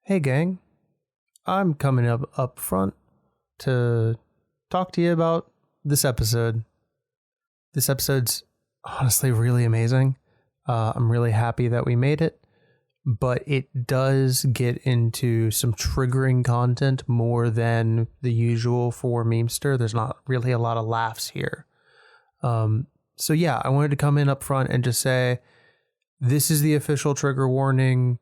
Hey gang, I'm coming up front to talk to you about this episode. This episode's honestly really amazing. I'm really happy that we made it, but it does get into some triggering content more than the usual for Memester. There's not really a lot of laughs here. So yeah, I wanted to come in up front and just say, this is the official trigger warning.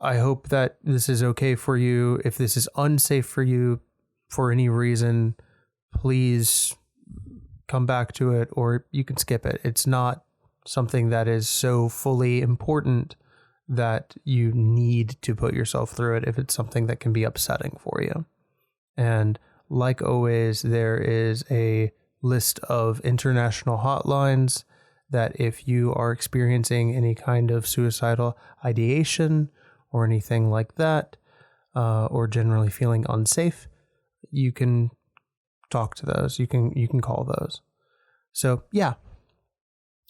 I hope that this is okay for you. If this is unsafe for you for any reason, please come back to it, or you can skip it. It's not something that is so fully important that you need to put yourself through it if it's something that can be upsetting for you. And like always, there is a list of international hotlines that if you are experiencing any kind of suicidal ideation or anything like that, or generally feeling unsafe, you can talk to those. You can call those. So yeah,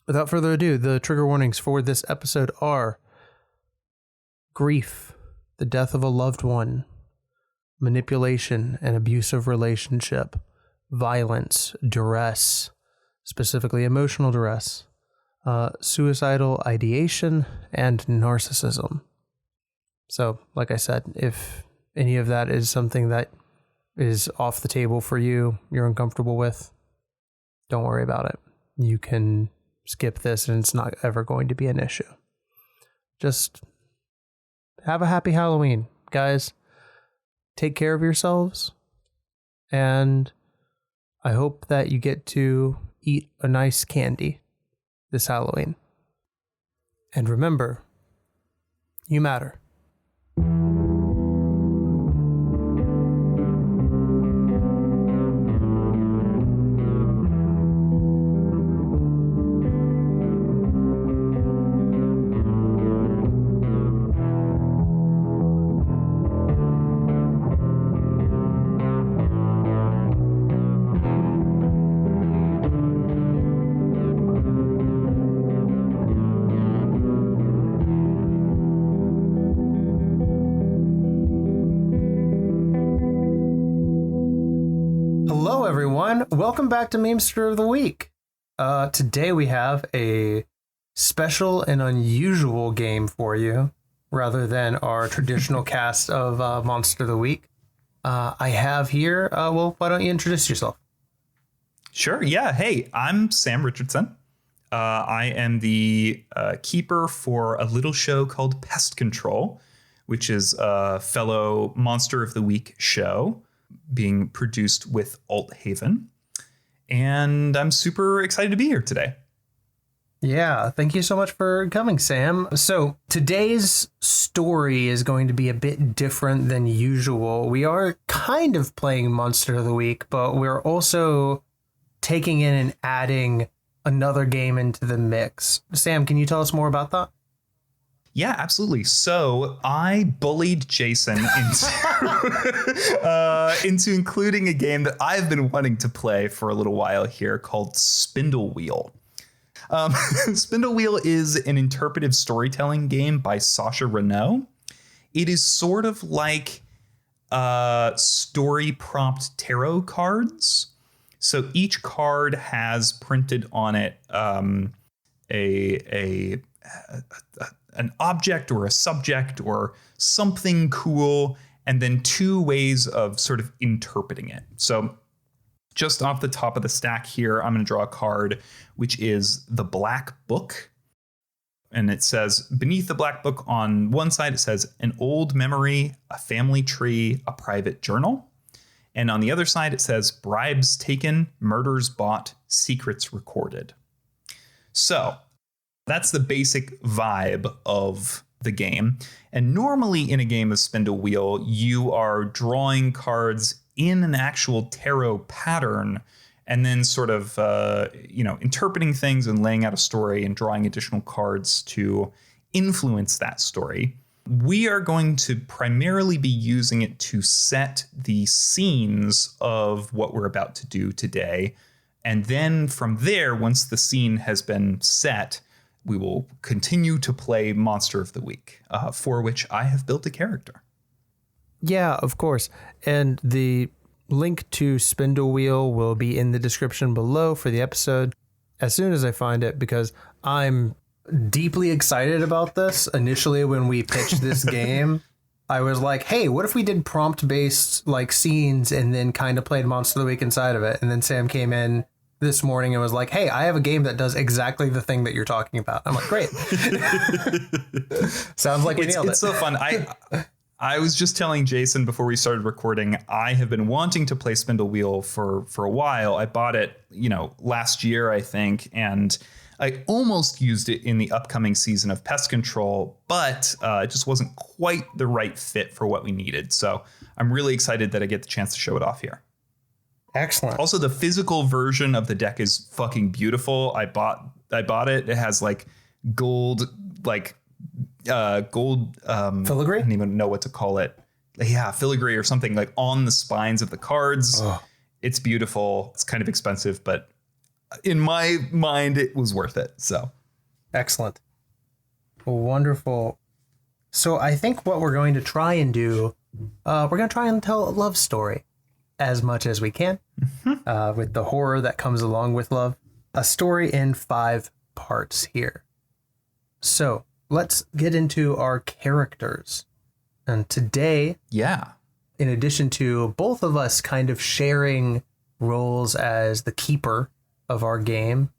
without further ado, the trigger warnings for this episode are grief, the death of a loved one, manipulation and abusive relationship, violence, duress, specifically emotional duress, suicidal ideation, and narcissism. So, like I said, if any of that is something that is off the table for you, you're uncomfortable with, don't worry about it. You can skip this and it's not ever going to be an issue. Just have a happy Halloween, guys. Take care of yourselves. And I hope that you get to eat a nice candy this Halloween. And remember, you matter. Hello, everyone. Welcome back to Memester of the Week. Today we have a special and unusual game for you, rather than our traditional cast of Monster of the Week. I have here, why don't you introduce yourself? Sure, yeah. Hey, I'm Sam Richardson. I am the keeper for a little show called Pest Control, which is a fellow Monster of the Week show being produced with Alt Haven. And I'm super excited to be here today. Yeah, thank you so much for coming, Sam. So today's story is going to be a bit different than usual. We are kind of playing Monster of the Week, but we're also taking in and adding another game into the mix. Sam, can you tell us more about that? Yeah, absolutely. So I bullied Jason into including a game that I've been wanting to play for a little while here called Spindlewheel. Spindlewheel is an interpretive storytelling game by Sacha Renaud. It is sort of like story prompt tarot cards. So each card has printed on it an object or a subject or something cool, and then two ways of sort of interpreting it. So just off the top of the stack here, I'm going to draw a card, which is the Black Book. And it says, beneath the Black Book on one side, it says an old memory, a family tree, a private journal. And on the other side, it says bribes taken, murders bought, secrets recorded. So that's the basic vibe of the game. And normally in a game of Spindlewheel, you are drawing cards in an actual tarot pattern and then sort of, interpreting things and laying out a story and drawing additional cards to influence that story. We are going to primarily be using it to set the scenes of what we're about to do today. And then from there, once the scene has been set, we will continue to play Monster of the Week, for which I have built a character. Yeah, of course. And the link to Spindlewheel will be in the description below for the episode as soon as I find it, because I'm deeply excited about this. Initially, when we pitched this game, I was like, hey, what if we did prompt-based like scenes and then kind of played Monster of the Week inside of it? And then Sam came in this morning and was like, hey, I have a game that does exactly the thing that you're talking about. I'm like, great. Sounds like we nailed it. It's so fun. I was just telling Jason before we started recording, I have been wanting to play Spindlewheel for a while. I bought it, last year, I think, and I almost used it in the upcoming season of Pest Control, but it just wasn't quite the right fit for what we needed. So I'm really excited that I get the chance to show it off here. Excellent. Also, the physical version of the deck is fucking beautiful. I bought it. It has like gold filigree? I don't even know what to call it. Yeah, filigree or something like on the spines of the cards. Oh. It's beautiful. It's kind of expensive, but in my mind, it was worth it. So excellent. Wonderful. So I think what we're going to try and do, we're going to try and tell a love story as much as we can, with the horror that comes along with love. A story in 5 parts here. So let's get into our characters. And today, in addition to both of us kind of sharing roles as the keeper of our game,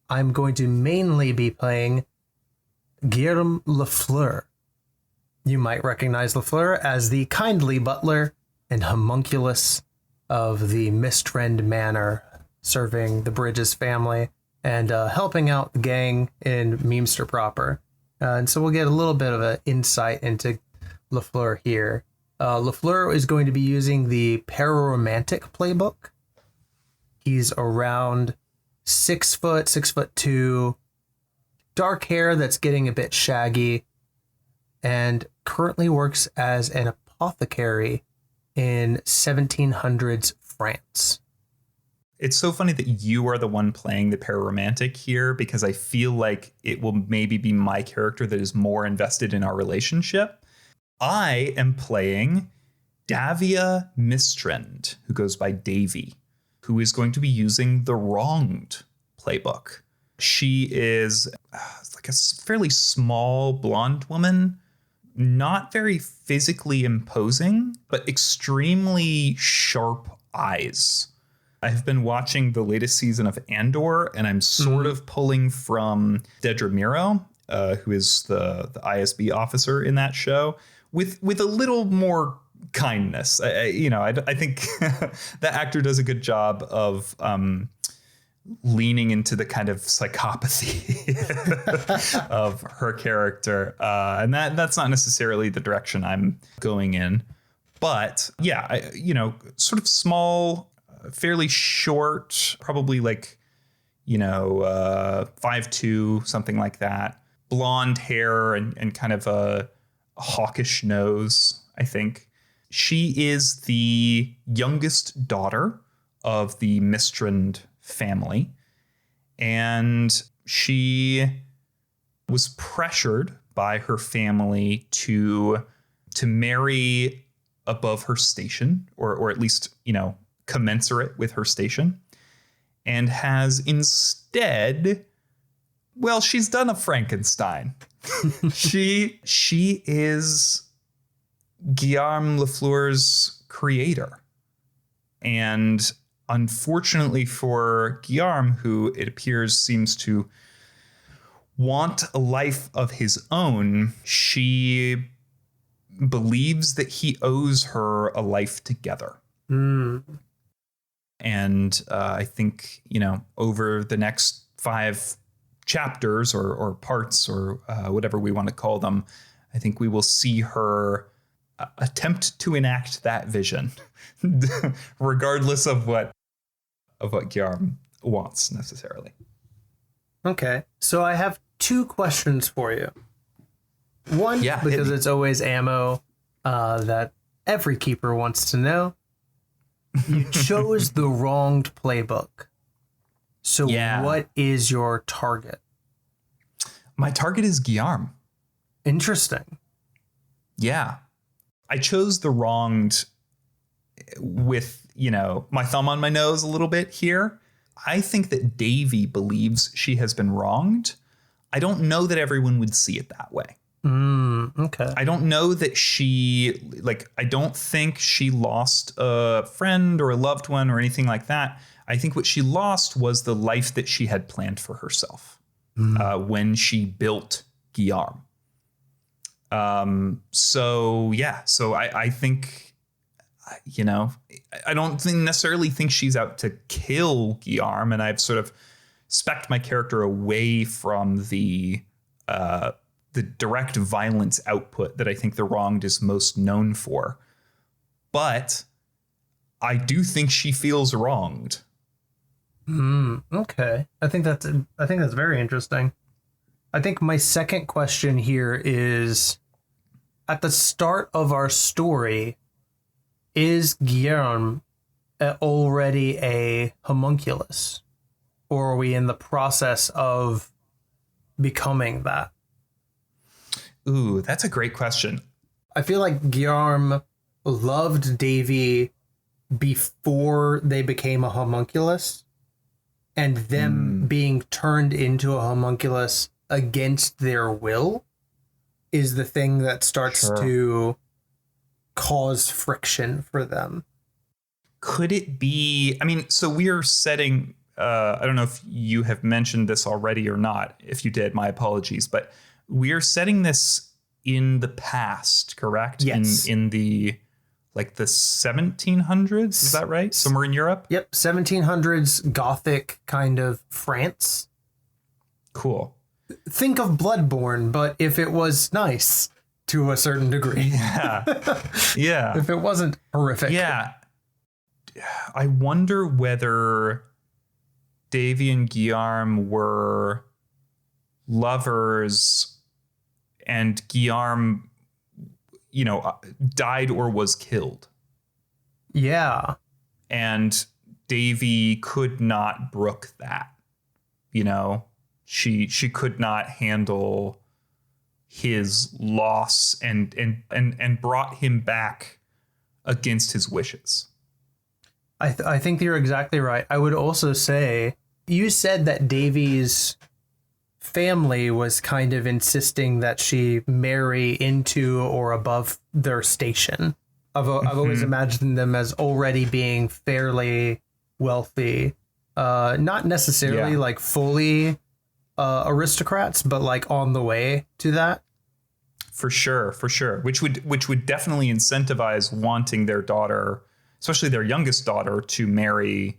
I'm going to mainly be playing Guillarm Lafleur. You might recognize Lafleur as the kindly butler and homunculus of the Mistrend Manor, serving the Bridges family and helping out the gang in Memester proper. And so we'll get a little bit of an insight into Lafleur here. Lafleur is going to be using the Pararomantic playbook. He's around 6 foot, 6'2", dark hair that's getting a bit shaggy, and currently works as an apothecary in 1700s France. It's so funny that you are the one playing the Pararomantic here, because I feel like it will maybe be my character that is more invested in our relationship. I am playing Davia Mistrend, who goes by Davy, who is going to be using the Wronged playbook. She is like a fairly small blonde woman, not very physically imposing, but extremely sharp eyes. I have been watching the latest season of Andor, and I'm sort of pulling from Dedra Miro, who is the ISB officer in that show, with a little more kindness. I think that actor does a good job of leaning into the kind of psychopathy of her character. And that's not necessarily the direction I'm going in. But yeah, sort of small, fairly short, probably like, 5'2", something like that. Blonde hair and kind of a hawkish nose, I think. She is the youngest daughter of the Mistrend family, and she was pressured by her family to marry above her station, or at least, commensurate with her station, and has instead, well, she's done a Frankenstein. She is Guillarm Lafleur's creator. And unfortunately for Guillarm, who it appears seems to want a life of his own, she believes that he owes her a life together. And I think, over the next 5 chapters or parts or whatever we want to call them, I think we will see her attempt to enact that vision, regardless of what Guillarm wants necessarily. Okay, so I have 2 questions for you. One, because it's always ammo that every keeper wants to know. You chose the Wronged playbook. So what is your target? My target is Guillarm. Interesting. Yeah. I chose the wronged with, my thumb on my nose a little bit here. I think that Davy believes she has been wronged. I don't know that everyone would see it that way. Okay. I don't know that I don't think she lost a friend or a loved one or anything like that. I think what she lost was the life that she had planned for herself when she built Guillarm. So I think, I don't necessarily think she's out to kill Guillarm, and I've sort of spec'd my character away from the direct violence output that I think the wronged is most known for. But I do think she feels wronged. Okay. I think that's very interesting. I think my second question here is, at the start of our story, is Guillarm already a homunculus? Or are we in the process of becoming that? Ooh, that's a great question. I feel like Guillarm loved Davy before they became a homunculus, and them being turned into a homunculus against their will is the thing that starts to cause friction for them. Could it be? I mean, so we are setting. I don't know if you have mentioned this already or not. If you did, my apologies. But we are setting this in the past, correct? Yes. In the 1700s, is that right? Somewhere in Europe? Yep, 1700s Gothic kind of France. Cool. Think of Bloodborne, but if it was nice to a certain degree. Yeah. Yeah. If it wasn't horrific. Yeah. I wonder whether Davy and Guillarm were lovers and Guillarm, died or was killed. Yeah. And Davy could not brook that. She could not handle his loss and brought him back against his wishes. I think you're exactly right. I would also say, you said that Davy's family was kind of insisting that she marry into or above their station. I've always imagined them as already being fairly wealthy, not necessarily like fully aristocrats, but like on the way to that. For sure. Which would definitely incentivize wanting their daughter, especially their youngest daughter, to marry,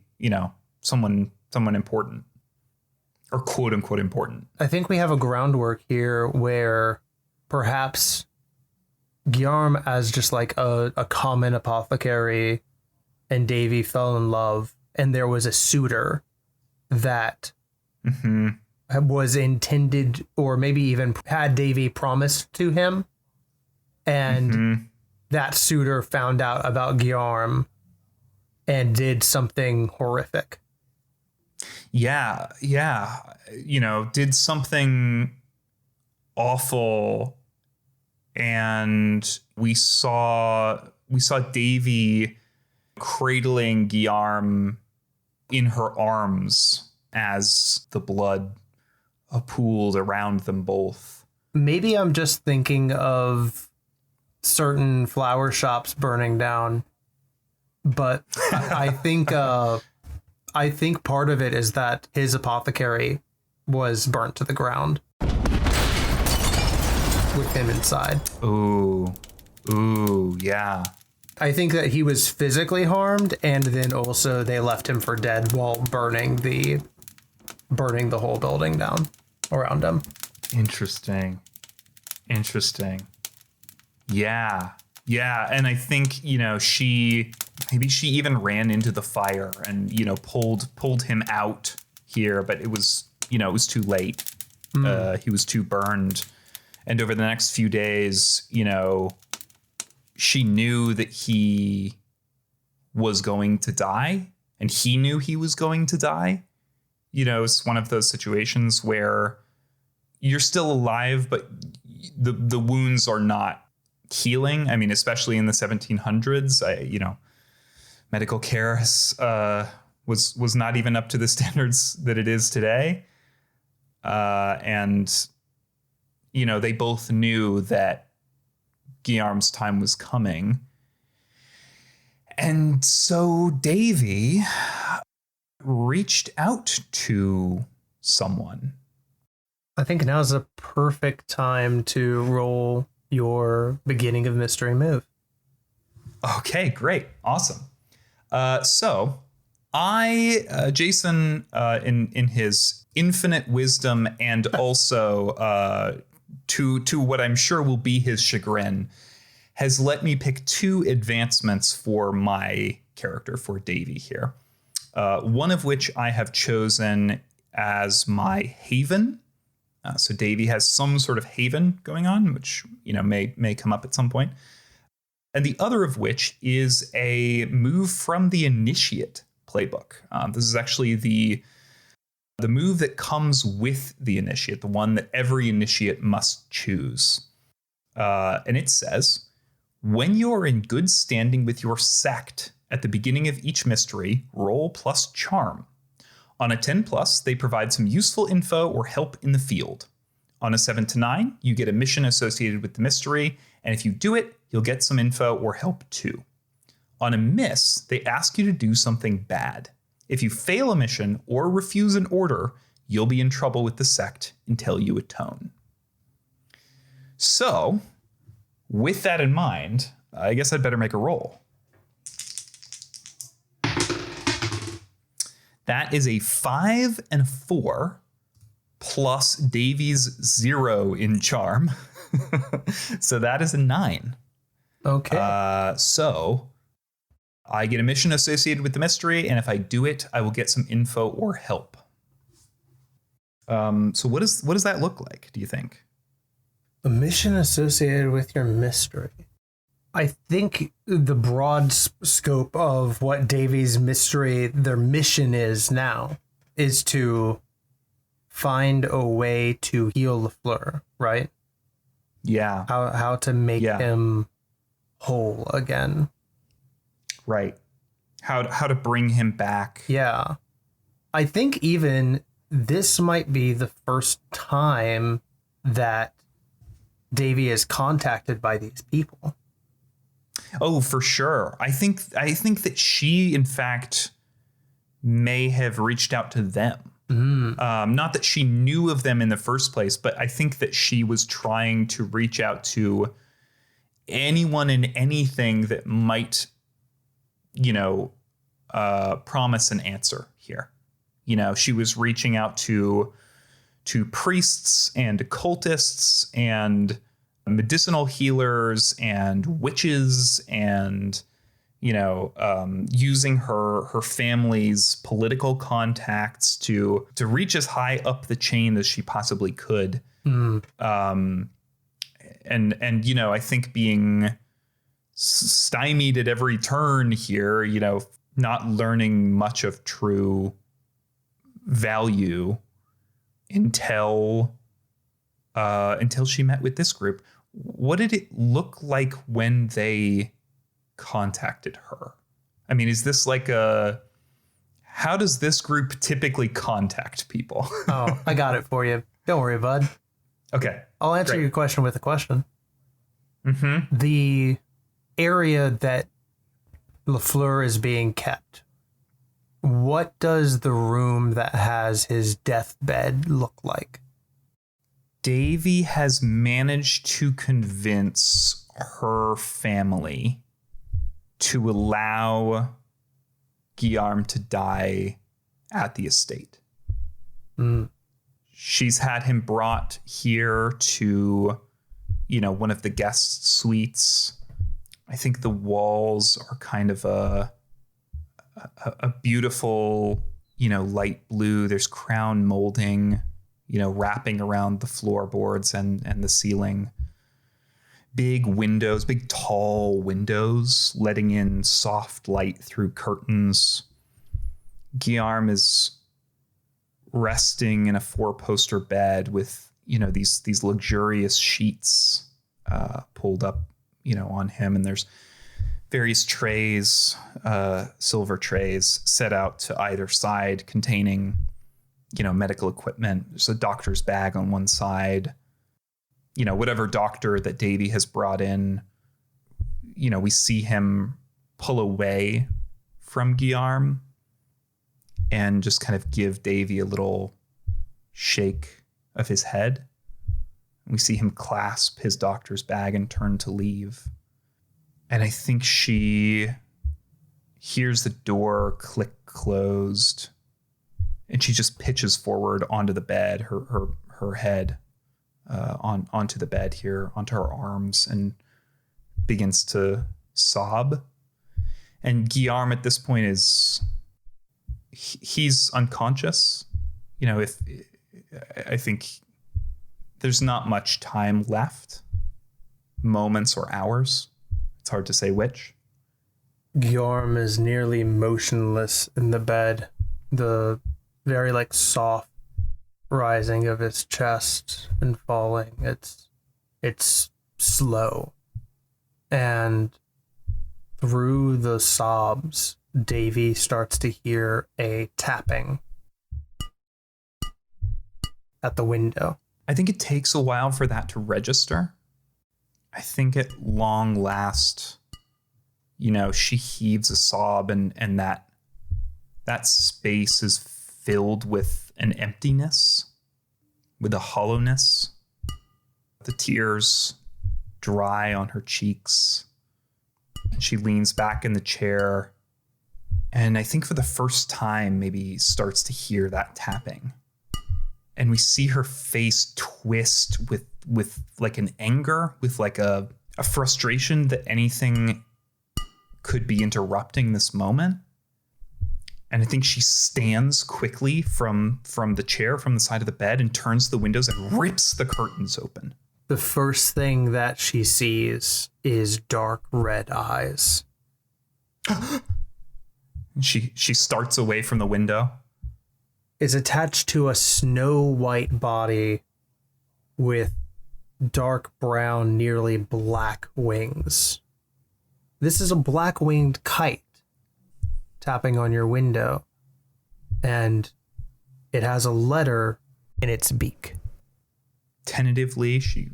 someone important, or quote unquote important. I think we have a groundwork here where perhaps Guillarm, as just like a common apothecary, and Davy fell in love, and there was a suitor that was intended, or maybe even had Davy promised to him, and that suitor found out about Guillarm and did something horrific. Yeah. Did something awful, and we saw Davy cradling Guillarm in her arms as the blood pooled around them both. Maybe I'm just thinking of certain flower shops burning down, but I think part of it is that his apothecary was burnt to the ground with him inside. Ooh, yeah. I think that he was physically harmed, and then also they left him for dead while burning the whole building down around him. Interesting. Yeah. And I think, she even ran into the fire and, pulled him out here, but it was too late. He was too burned. And over the next few days, she knew that he was going to die, and he knew he was going to die. It's one of those situations where you're still alive, but the wounds are not healing. I mean, especially in the 1700s, medical care was not even up to the standards that it is today. And, they both knew that Guillarm's time was coming. And so Davy reached out to someone. I think now's a perfect time to roll your beginning of mystery move. Okay, great. Awesome. So Jason, in his infinite wisdom and also to what I'm sure will be his chagrin, has let me pick 2 advancements for my character, for Davy here. One of which I have chosen as my haven. So Davy has some sort of haven going on, which may come up at some point. And the other of which is a move from the Initiate playbook. This is actually the move that comes with the Initiate, the one that every Initiate must choose. And it says, when you're in good standing with your sect at the beginning of each mystery, roll plus charm. On a 10+, they provide some useful info or help in the field. On a 7 to 9, you get a mission associated with the mystery, and if you do it, you'll get some info or help too. On a miss, they ask you to do something bad. If you fail a mission or refuse an order, you'll be in trouble with the sect until you atone. So, with that in mind, I guess I'd better make a roll. That is a 5 and a 4 plus Davy's 0 in charm. So that is a 9. Okay. So I get a mission associated with the mystery, and if I do it, I will get some info or help. So what does that look like, do you think? A mission associated with your mystery. I think the broad scope of what Davy's mystery, their mission is now, is to find a way to heal LaFleur, right? Yeah. How to make him whole again. Right. How to bring him back. Yeah. I think even this might be the first time that Davy is contacted by these people. Oh, for sure. I think that she, in fact, may have reached out to them. Not that she knew of them in the first place, but I think that she was trying to reach out to anyone and anything that might, promise an answer here. She was reaching out to priests and occultists and medicinal healers and witches and, using her family's political contacts to reach as high up the chain as she possibly could. And I think being stymied at every turn here, not learning much of true value until she met with this group. What did it look like when they contacted her? I mean, is this like how does this group typically contact people? Oh, I got it for you. Don't worry, bud. Okay. I'll answer your question with a question. Mm-hmm. The area that LaFleur is being kept, what does the room that has his deathbed look like? Davy has managed to convince her family to allow Guillarm to die at the estate. She's had him brought here to, one of the guest suites. I think the walls are kind of a beautiful, light blue. There's crown molding, wrapping around the floorboards and the ceiling. Big windows, big tall windows, letting in soft light through curtains. Guillarm is resting in a 4-poster bed with, these luxurious sheets pulled up on him. And there's various trays, silver trays set out to either side containing, medical equipment. There's a doctor's bag on one side, whatever doctor that Davy has brought in, we see him pull away from Guillarm and just kind of give Davy a little shake of his head. We see him clasp his doctor's bag and turn to leave. And I think she hears the door click closed, and she just pitches forward onto the bed, her head onto the bed here, onto her arms, and begins to sob. And Guillarm at this point he's unconscious. I think there's not much time left, moments or hours. It's hard to say which. Guillarm is nearly motionless in the bed. The very soft rising of his chest and falling. It's slow. And through the sobs, Davy starts to hear a tapping at the window. I think it takes a while for that to register. I think at long last, she heaves a sob and that space is filled with an emptiness, with a hollowness. The tears dry on her cheeks. She leans back in the chair, and I think for the first time maybe starts to hear that tapping. And we see her face twist with an anger, with a frustration that anything could be interrupting this moment. And I think she stands quickly from the chair, from the side of the bed, and turns to the windows and rips the curtains open. The first thing that she sees is dark red eyes. She starts away from the window. Is attached to a snow white body with dark brown, nearly black wings. This is a black winged kite tapping on your window, and it has a letter in its beak. Tentatively, she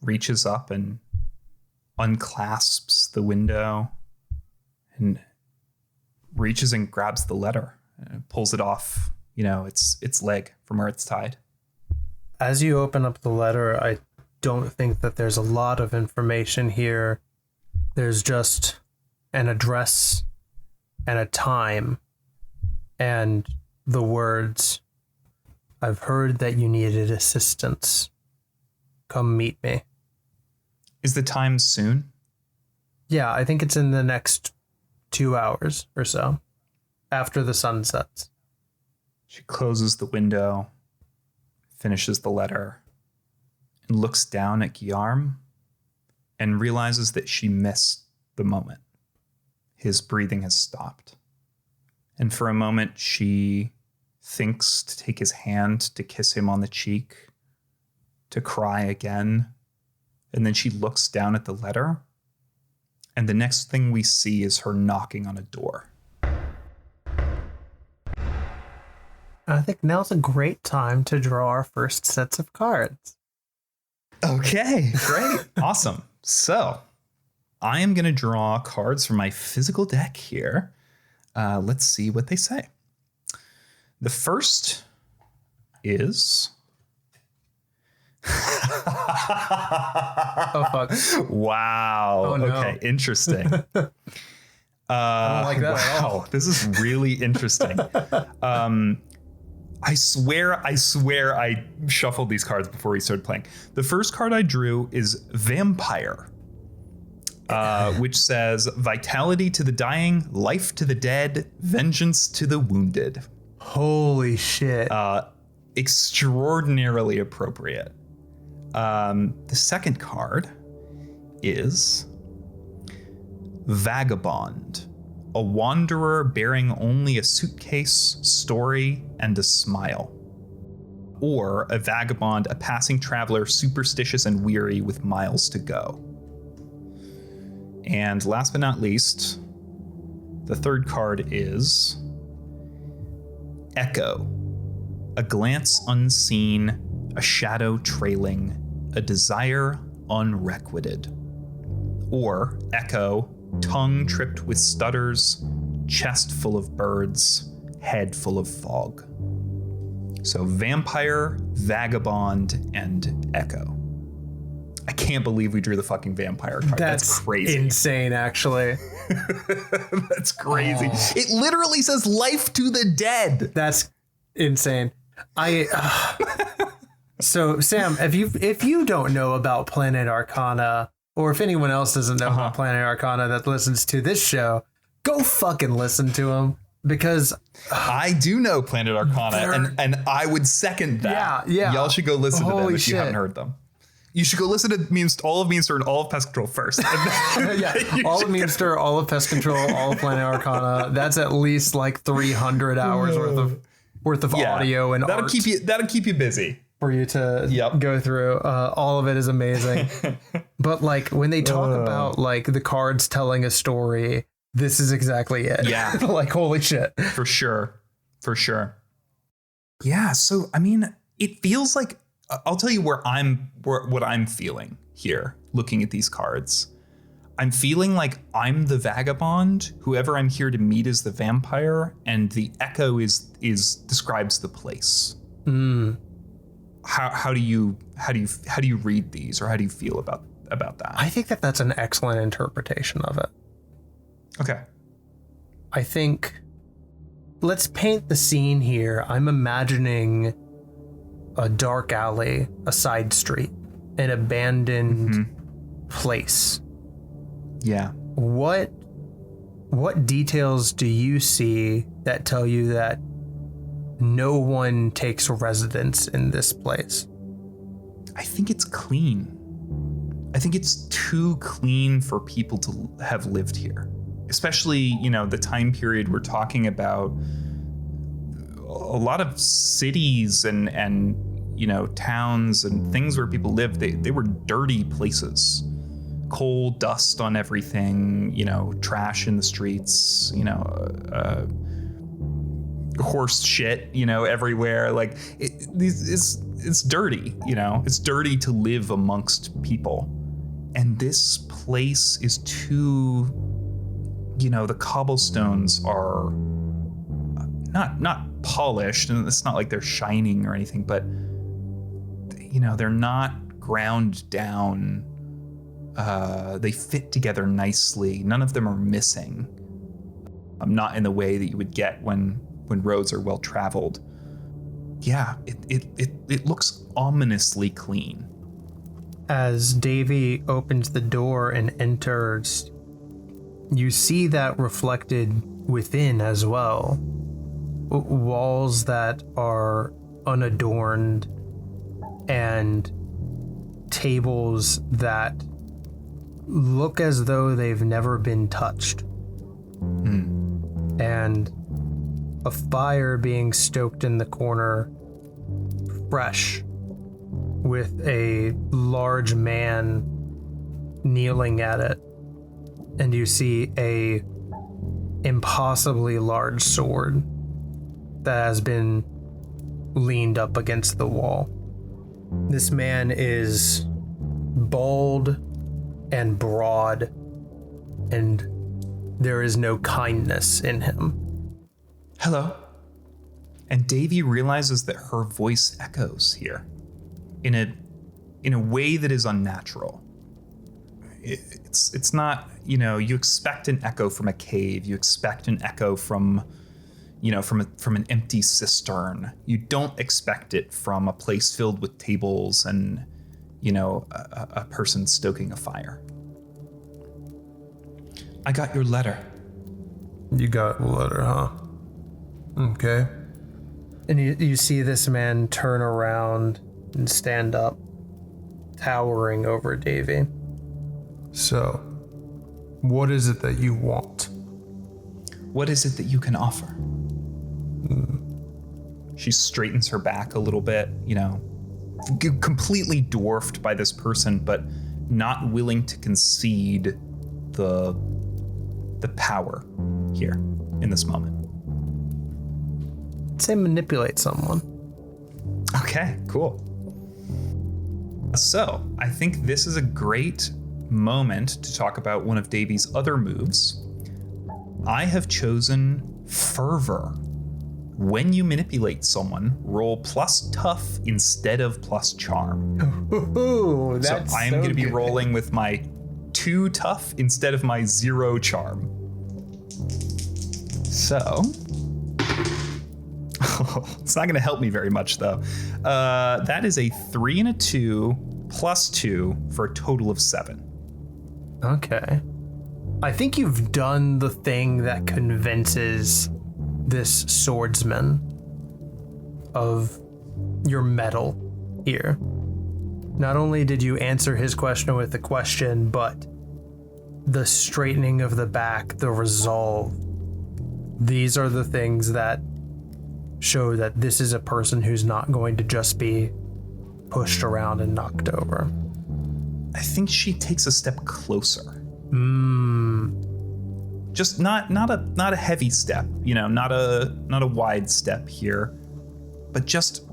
reaches up and unclasps the window and reaches and grabs the letter and pulls it off, its leg from where it's tied. As you open up the letter, I don't think that there's a lot of information here. There's just an address and a time and the words, "I've heard that you needed assistance. Come meet me." Is the time soon? Yeah, I think it's in the next 2 hours or so, after the sun sets. She closes the window, finishes the letter, and looks down at Guillarm and realizes that she missed the moment. His breathing has stopped. And for a moment, she thinks to take his hand, to kiss him on the cheek, to cry again. And then she looks down at the letter, and the next thing we see is her knocking on a door. I think now's a great time to draw our first sets of cards. Okay, great. Awesome. So I am going to draw cards from my physical deck here. Let's see what they say. The first is... Oh, fuck. Wow. Oh, no. Okay, interesting. I don't like that at all. Wow, this is really interesting. I swear I shuffled these cards before we started playing. The first card I drew is Vampire, which says vitality to the dying, life to the dead, vengeance to the wounded. Holy shit. Extraordinarily appropriate. The second card is Vagabond, a wanderer bearing only a suitcase, story, and a smile. Or a vagabond, a passing traveler, superstitious and weary with miles to go. And last but not least, the third card is Echo. A glance unseen, a shadow trailing, a desire unrequited. Or Echo, tongue tripped with stutters, chest full of birds, head full of fog. So vampire, vagabond, and Echo. I can't believe we drew the fucking vampire card. That's crazy. Insane, actually. That's crazy. It literally says life to the dead. That's insane. So Sam, if you don't know about Planet Arcana, or if anyone else doesn't know about Planet Arcana that listens to this show, go fucking listen to them, because I do know Planet Arcana, and I would second that. Yeah. Y'all should go listen to them if you haven't heard them. You should go listen to all of Meanster and all of Pest Control first. All of Meanster, all of Pest Control, all of Planet Arcana. That's at least like 300 hours worth of audio and that'll art. That'll keep you busy for you to go through. All of it is amazing. But like when they talk about like the cards telling a story, this is exactly it. Yeah. Like, holy shit. For sure. Yeah. So, I mean, it feels like, I'll tell you what I'm feeling here looking at these cards. I'm feeling like I'm the vagabond, whoever I'm here to meet is the vampire, and the Echo is describes the place. How do you read these, or how do you feel about that? I think that's an excellent interpretation of it. Okay. I think, let's paint the scene here. I'm imagining a dark alley, a side street, an abandoned place. Yeah. What details do you see that tell you that no one takes residence in this place? I think it's clean. I think it's too clean for people to have lived here. Especially, the time period we're talking about. A lot of cities and towns and things where people lived, they were dirty places. Coal, dust on everything, trash in the streets, horse shit, everywhere. Like it's dirty, it's dirty to live amongst people. And this place is too, the cobblestones are not polished, and it's not like they're shining or anything, but they're not ground down. They fit together nicely. None of them are missing. Not in the way that you would get when roads are well traveled. Yeah, it looks ominously clean. As Davy opens the door and enters, you see that reflected within as well. Walls that are unadorned and tables that look as though they've never been touched. And a fire being stoked in the corner, fresh, with a large man kneeling at it. And you see a impossibly large sword that has been leaned up against the wall. This man is bald and broad, and there is no kindness in him. Hello. And Davy realizes that her voice echoes here in a way that is unnatural. It's not, you expect an echo from a cave. You expect an echo from an empty cistern. You don't expect it from a place filled with tables and, a person stoking a fire. I got your letter. You got a letter, huh? Okay. And you see this man turn around and stand up, towering over Davy. So, what is it that you want? What is it that you can offer? She straightens her back a little bit, completely dwarfed by this person, but not willing to concede the power here in this moment? I'd say manipulate someone. Okay, cool. So I think this is a great moment to talk about one of Davy's other moves. I have chosen Fervor. When you manipulate someone, roll plus tough instead of plus charm. Ooh, that's so I am going to be rolling with my 2 tough instead of my 0 charm. So, it's not going to help me very much though. That is a 3 and a 2 plus 2 for a total of 7. Okay. I think you've done the thing that convinces this swordsman of your mettle here. Not only did you answer his question with a question, but the straightening of the back, the resolve, these are the things that show that this is a person who's not going to just be pushed around and knocked over. I think she takes a step closer. Just not a heavy step, not a wide step here, but just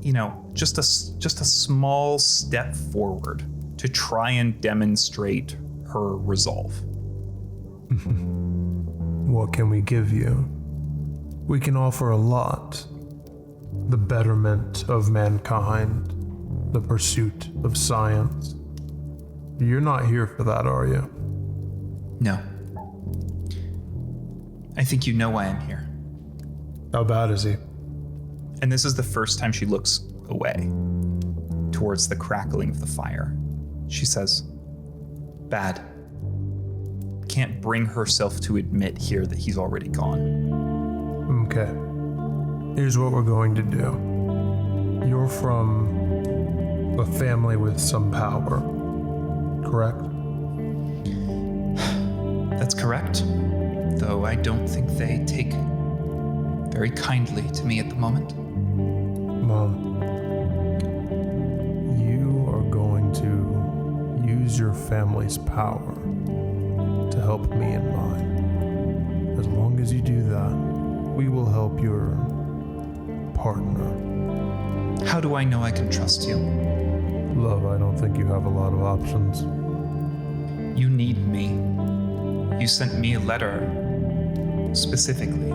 a small step forward to try and demonstrate her resolve. What can we give you? We can offer a lot. The betterment of mankind, the pursuit of science. You're not here for that, are you? No. I think you know why I'm here. How bad is he? And this is the first time she looks away towards the crackling of the fire. She says, bad. Can't bring herself to admit here that he's already gone. Okay. Here's what we're going to do. You're from a family with some power, correct? That's correct. Though I don't think they take very kindly to me at the moment. Mom, you are going to use your family's power to help me and mine. As long as you do that, we will help your partner. How do I know I can trust you? Love, I don't think you have a lot of options. You need me. You sent me a letter, specifically.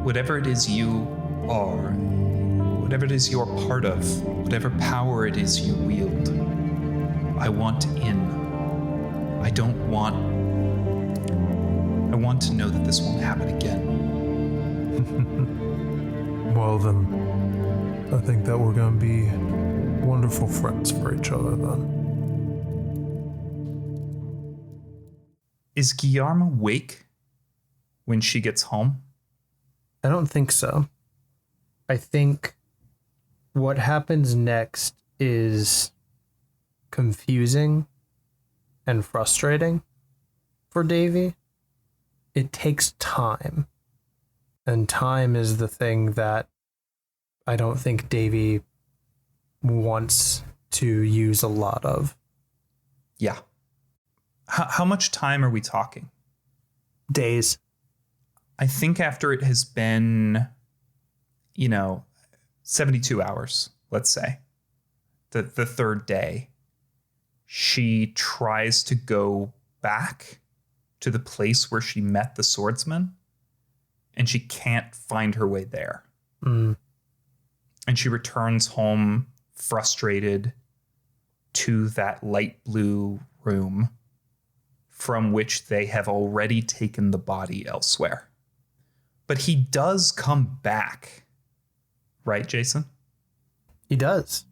Whatever it is you are, whatever it is you're part of, whatever power it is you wield, I want in. I want to know that this won't happen again. Well then, I think that we're going to be wonderful friends for each other then. Is Guillarm awake when she gets home? I don't think so. I think what happens next is confusing and frustrating for Davy. It takes time. And time is the thing that I don't think Davy wants to use a lot of. Yeah. How much time are we talking? Days. I think after it has been, 72 hours, let's say, the third day, she tries to go back to the place where she met the swordsman, and she can't find her way there. And she returns home frustrated to that light blue room from which they have already taken the body elsewhere. But he does come back. Right, Jason? He does.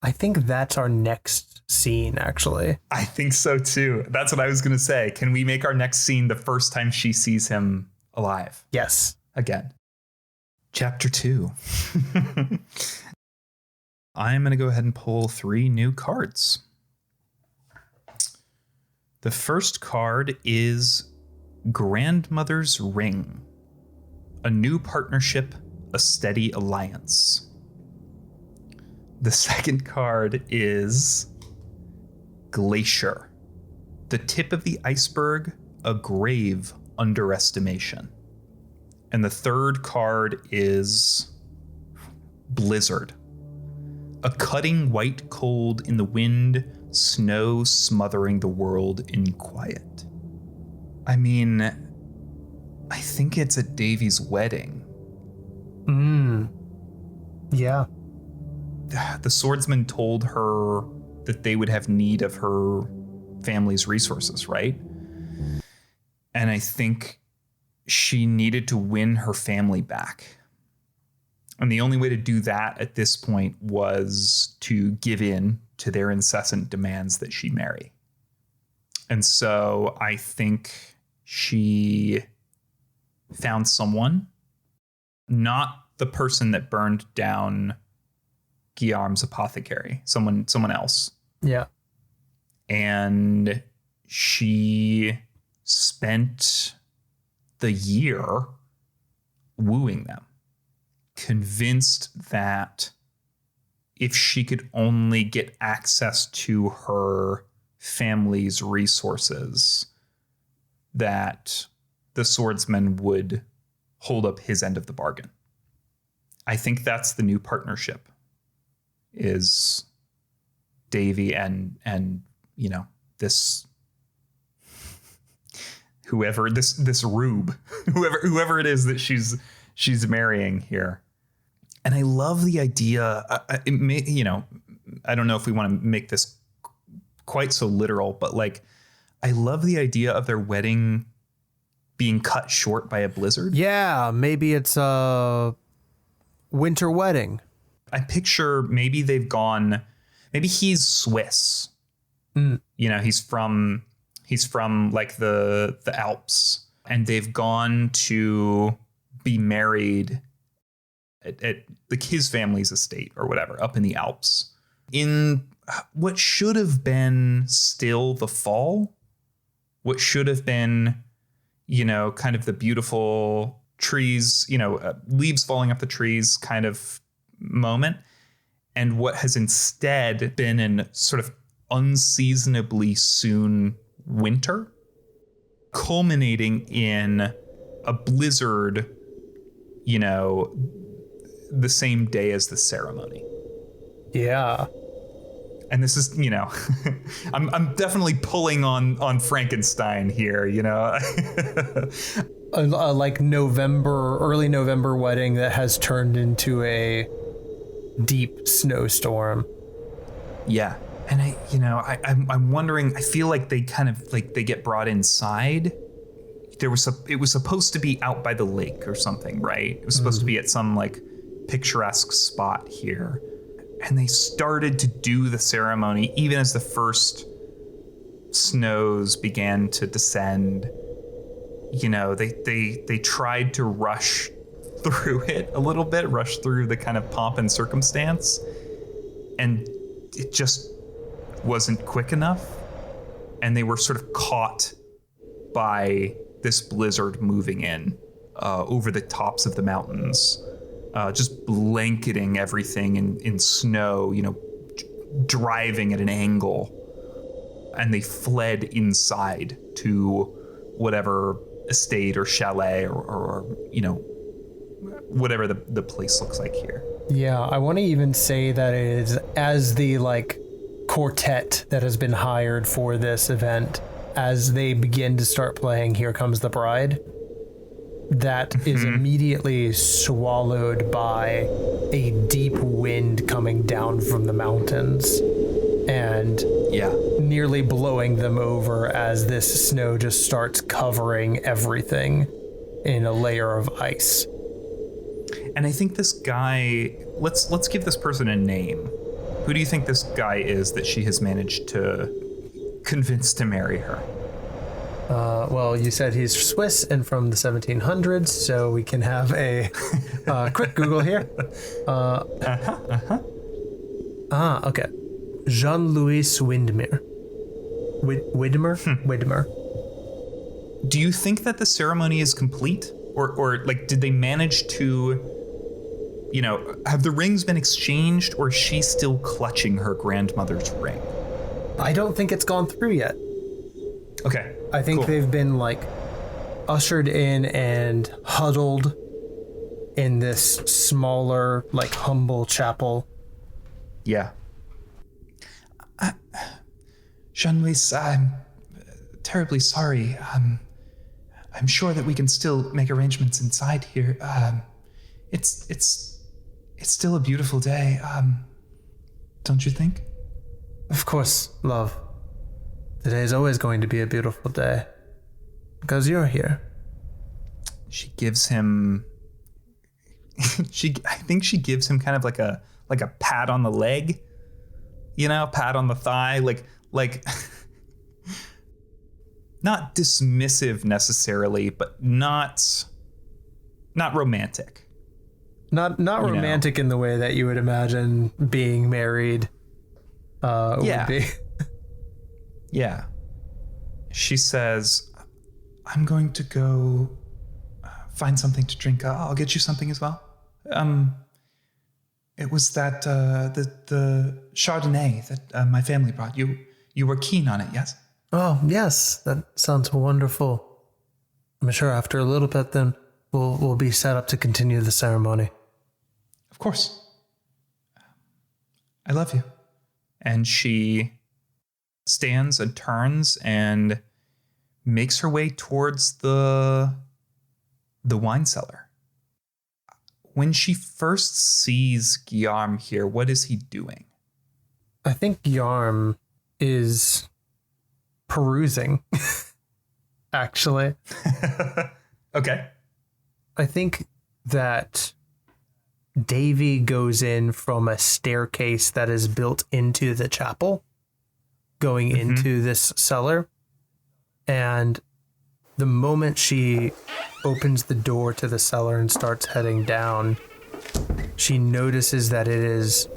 I think that's our next scene, actually. I think so, too. That's what I was going to say. Can we make our next scene the first time she sees him alive? Yes. Again. Chapter 2. I'm going to go ahead and pull 3 new cards. The first card is Grandmother's Ring. A new partnership, a steady alliance. The second card is Glacier. The tip of the iceberg, a grave underestimation. And the third card is blizzard. A cutting white cold in the wind, snow smothering the world in quiet. I mean, I think it's at Davy's wedding. Yeah. The swordsman told her that they would have need of her family's resources, right? And I think she needed to win her family back. And the only way to do that at this point was to give in to their incessant demands that she marry. And so I think she found someone, not the person that burned down Guillarm's apothecary, someone else. Yeah. And she spent the year wooing them, convinced that if she could only get access to her family's resources, that the swordsman would hold up his end of the bargain. I think that's the new partnership, is Davy and this rube, whoever it is that she's marrying here. And I love the idea. I don't know if we want to make this quite so literal, but like, I love the idea of their wedding being cut short by a blizzard. Yeah, maybe it's a winter wedding. I picture maybe he's Swiss. He's from like the Alps, and they've gone to be married at like his family's estate or whatever up in the Alps in what should have been still the fall, what should have been, kind of the beautiful trees, leaves falling off the trees kind of moment. And what has instead been in sort of unseasonably soon winter, culminating in a blizzard, the same day as the ceremony. Yeah. And this is, I'm definitely pulling on Frankenstein here, a like early November wedding that has turned into a deep snowstorm. Yeah. And I'm wondering, I feel like they kind of like they get brought inside. It was supposed to be out by the lake or something, right? It was supposed to be at some like picturesque spot here. And they started to do the ceremony even as the first snows began to descend. They tried to rush through it a little bit, rush through the kind of pomp and circumstance. And it just wasn't quick enough. And they were sort of caught by this blizzard moving in over the tops of the mountains. Just blanketing everything in snow, driving at an angle. And they fled inside to whatever estate or chalet or whatever the place looks like here. Yeah, I want to even say that it is as the like quartet that has been hired for this event, as they begin to start playing Here Comes the Bride, that is immediately swallowed by a deep wind coming down from the mountains and nearly blowing them over as this snow just starts covering everything in a layer of ice. And I think this guy, let's give this person a name. Who do you think this guy is that she has managed to convince to marry her? Well, you said he's Swiss and from the 1700s, so we can have a quick Google here. Okay. Jean-Louis Widmer. Widmer? Do you think that the ceremony is complete? Or like, did they manage to, have the rings been exchanged, or is she still clutching her grandmother's ring? I don't think it's gone through yet. Okay. I think cool. they've been like ushered in and huddled in this smaller, like humble chapel. Yeah. Jean-Louis, I'm terribly sorry. I'm sure that we can still make arrangements inside here. It's still a beautiful day. Don't you think? Of course, love. Today is always going to be a beautiful day because you're here. She gives him. I think she gives him kind of like a pat on the leg, pat on the thigh, like not dismissive necessarily, but not romantic. Not romantic in the way that you would imagine being married would be. Yeah. She says, I'm going to go find something to drink. I'll get you something as well. It was that the Chardonnay that my family brought. You were keen on it, yes? Oh, yes. That sounds wonderful. I'm sure after a little bit then we'll be set up to continue the ceremony. Of course. I love you. And she stands and turns and makes her way towards the wine cellar. When she first sees Guillarm here, what is he doing? I think Guillarm is perusing, actually. Okay. I think that Davy goes in from a staircase that is built into the chapel, going into this cellar. And the moment she opens the door to the cellar and starts heading down, she notices that it is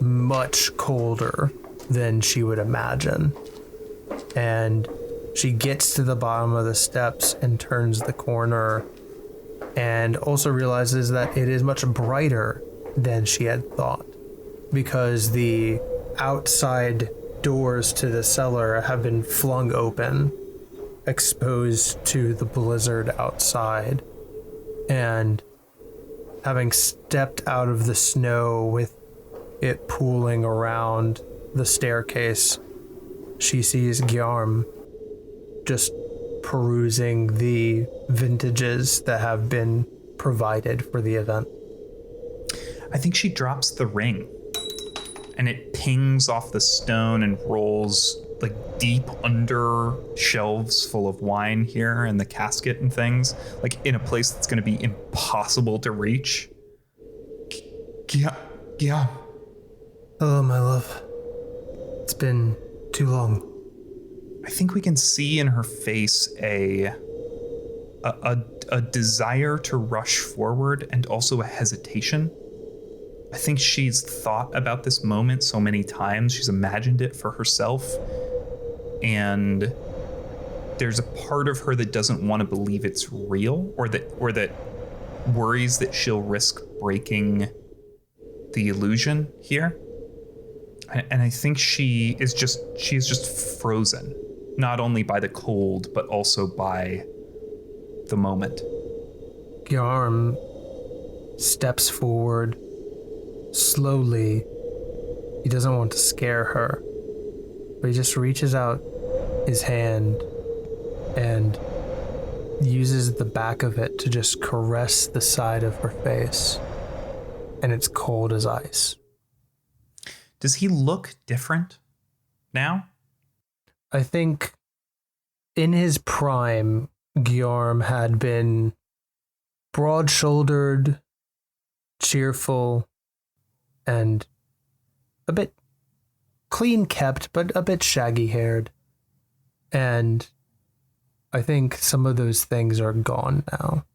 much colder than she would imagine. And she gets to the bottom of the steps and turns the corner and also realizes that it is much brighter than she had thought, because the outside doors to the cellar have been flung open, exposed to the blizzard outside. And having stepped out of the snow with it pooling around the staircase, she sees Guillarm just perusing the vintages that have been provided for the event. I think she drops the ring and it pings off the stone and rolls like deep under shelves full of wine here and the casket and things, like in a place that's going to be impossible to reach. Guillarm. Hello, my love. It's been too long. I think we can see in her face a desire to rush forward and also a hesitation. I think she's thought about this moment so many times. She's imagined it for herself. And there's a part of her that doesn't want to believe it's real, or that worries that she'll risk breaking the illusion here. And I think she's just frozen, not only by the cold, but also by the moment. Guillarm steps forward slowly. He doesn't want to scare her, but he just reaches out his hand and uses the back of it to just caress the side of her face. And it's cold as ice. Does he look different now? I think in his prime, Guillarm had been broad-shouldered, cheerful, and a bit clean-kept, but a bit shaggy-haired. And I think some of those things are gone now.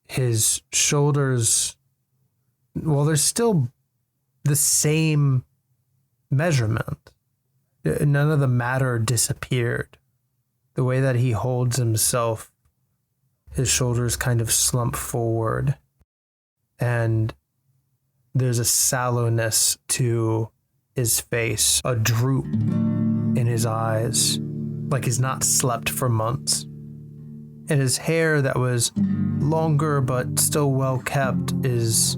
His shoulders, well, they're still the same measurement. None of the matter disappeared. The way that he holds himself, his shoulders kind of slump forward, and there's a sallowness to his face, a droop in his eyes, like he's not slept for months. And his hair that was longer but still well kept is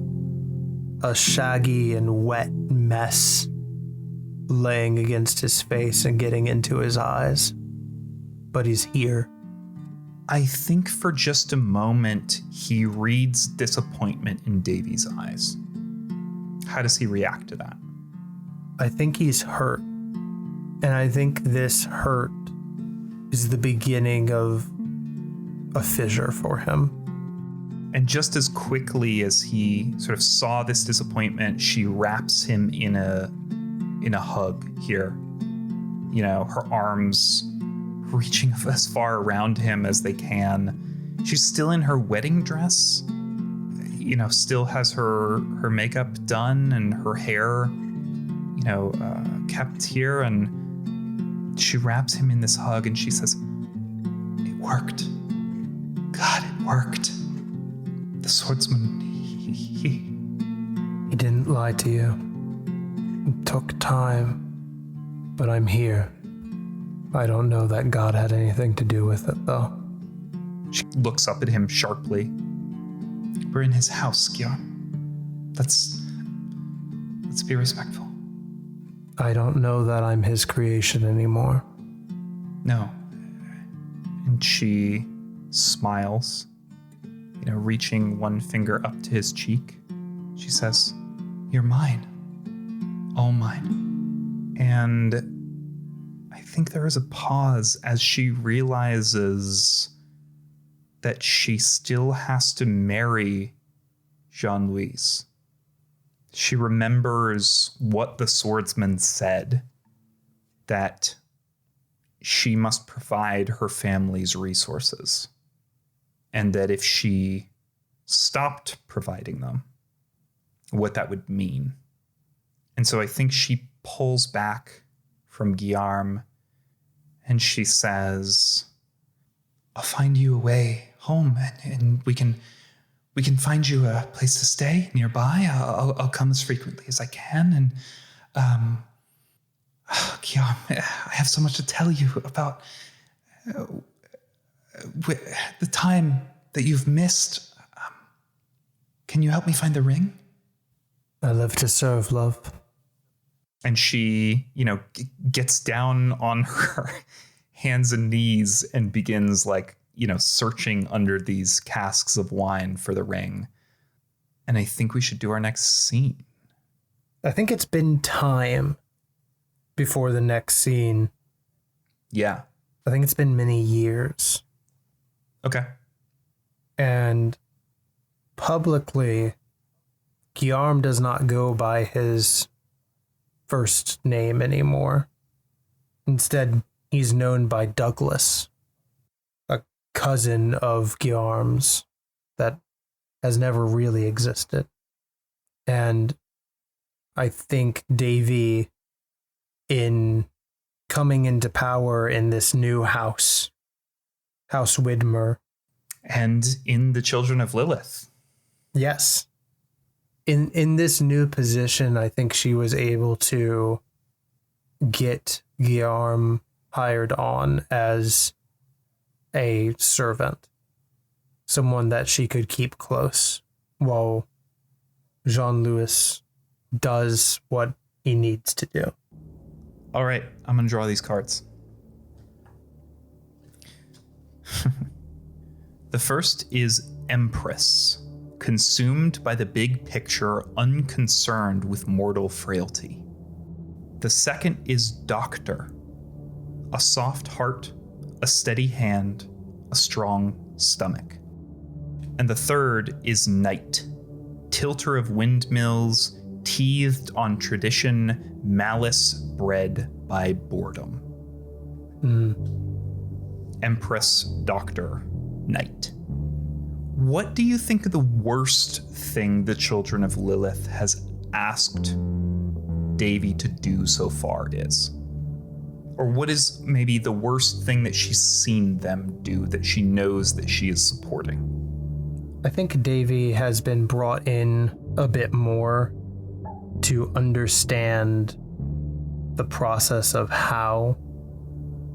a shaggy and wet mess laying against his face and getting into his eyes. But he's here. I think for just a moment, he reads disappointment in Davy's eyes. How does he react to that? I think he's hurt. And I think this hurt is the beginning of a fissure for him. And just as quickly as he sort of saw this disappointment, she wraps him in a hug here. You know, her arms reaching as far around him as they can. She's still in her wedding dress, you know, still has her makeup done and her hair, you know, kept here. And she wraps him in this hug and she says, "It worked. God, it worked. The swordsman, he didn't lie to you. It took time, but I'm here. I don't know that God had anything to do with it, though." She looks up at him sharply. "We're in his house, Guillarm. Let's be respectful." "I don't know that I'm his creation anymore." "No." And she smiles, you know, reaching one finger up to his cheek. She says, "You're mine. All mine." And I think there is a pause as she realizes that she still has to marry Jean-Louis. She remembers what the swordsman said, that she must provide her family's resources, and that if she stopped providing them, what that would mean. And so I think she pulls back from Guillarm and she says, "I'll find you a way home, and we can find you a place to stay nearby. I'll come as frequently as I can. And Guillarm, I have so much to tell you about the time that you've missed. Can you help me find the ring?" "I live to serve, love." And she, you know, gets down on her hands and knees and begins, like, you know, searching under these casks of wine for the ring. And I think we should do our next scene. I think it's been time before the next scene. Yeah. I think it's been many years. Okay. And publicly, Guillarm does not go by his first name anymore. Instead, he's known by Douglas, a cousin of Guillarm's that has never really existed. And I think Davy, in coming into power in this new house, House Widmer, And in the Children of Lilith. yes, in this new position, I think she was able to get Guillarm hired on as a servant, someone that she could keep close while Jean-Louis does what he needs to do. All right, I'm going to draw these cards. The first is Empress, consumed by the big picture, unconcerned with mortal frailty. The second is Doctor, a soft heart, a steady hand, a strong stomach. And the third is Knight, tilter of windmills, teethed on tradition, malice bred by boredom. Empress, Doctor, Knight. What do you think the worst thing the Children of Lilith has asked Davy to do so far is? Or what is maybe the worst thing that she's seen them do that she knows that she is supporting? I think Davy has been brought in a bit more to understand the process of how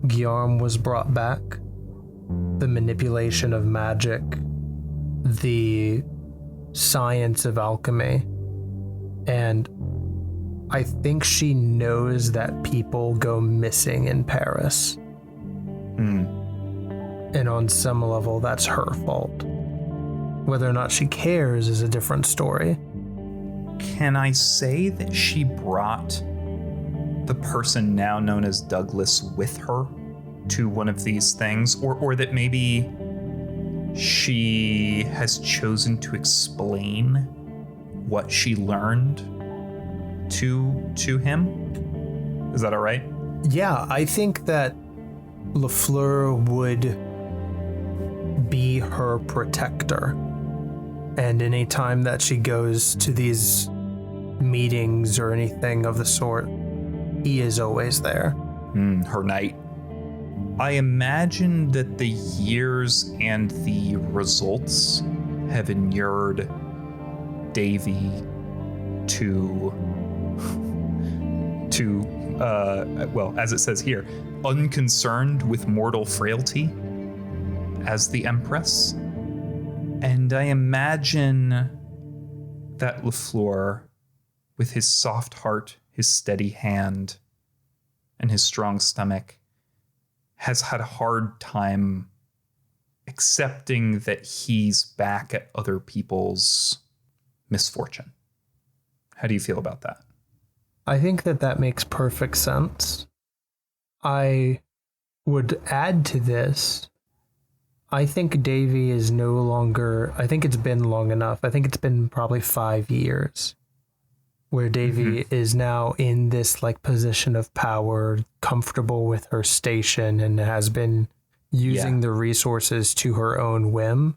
Guillarm was brought back, the manipulation of magic, the science of alchemy, and I think she knows that people go missing in Paris. And on some level, that's her fault. Whether or not she cares is a different story. Can I say that she brought the person now known as Douglas with her to one of these things? Or that maybe she has chosen to explain what she learned to him? Is that all right? Yeah, I think that LaFleur would be her protector. And any time that she goes to these meetings or anything of the sort, he is always there. Her knight. I imagine that the years and the results have inured Davy to well, as it says here, unconcerned with mortal frailty as the Empress. And I imagine that LaFleur, with his soft heart, his steady hand, and his strong stomach, has had a hard time accepting that he's back at other people's misfortune. How do you feel about that? I think that makes perfect sense. I would add to this, I think Davy is no longer, I think it's been long enough. I think it's been probably 5 years where Davy is now in this like position of power, comfortable with her station, and has been using the resources to her own whim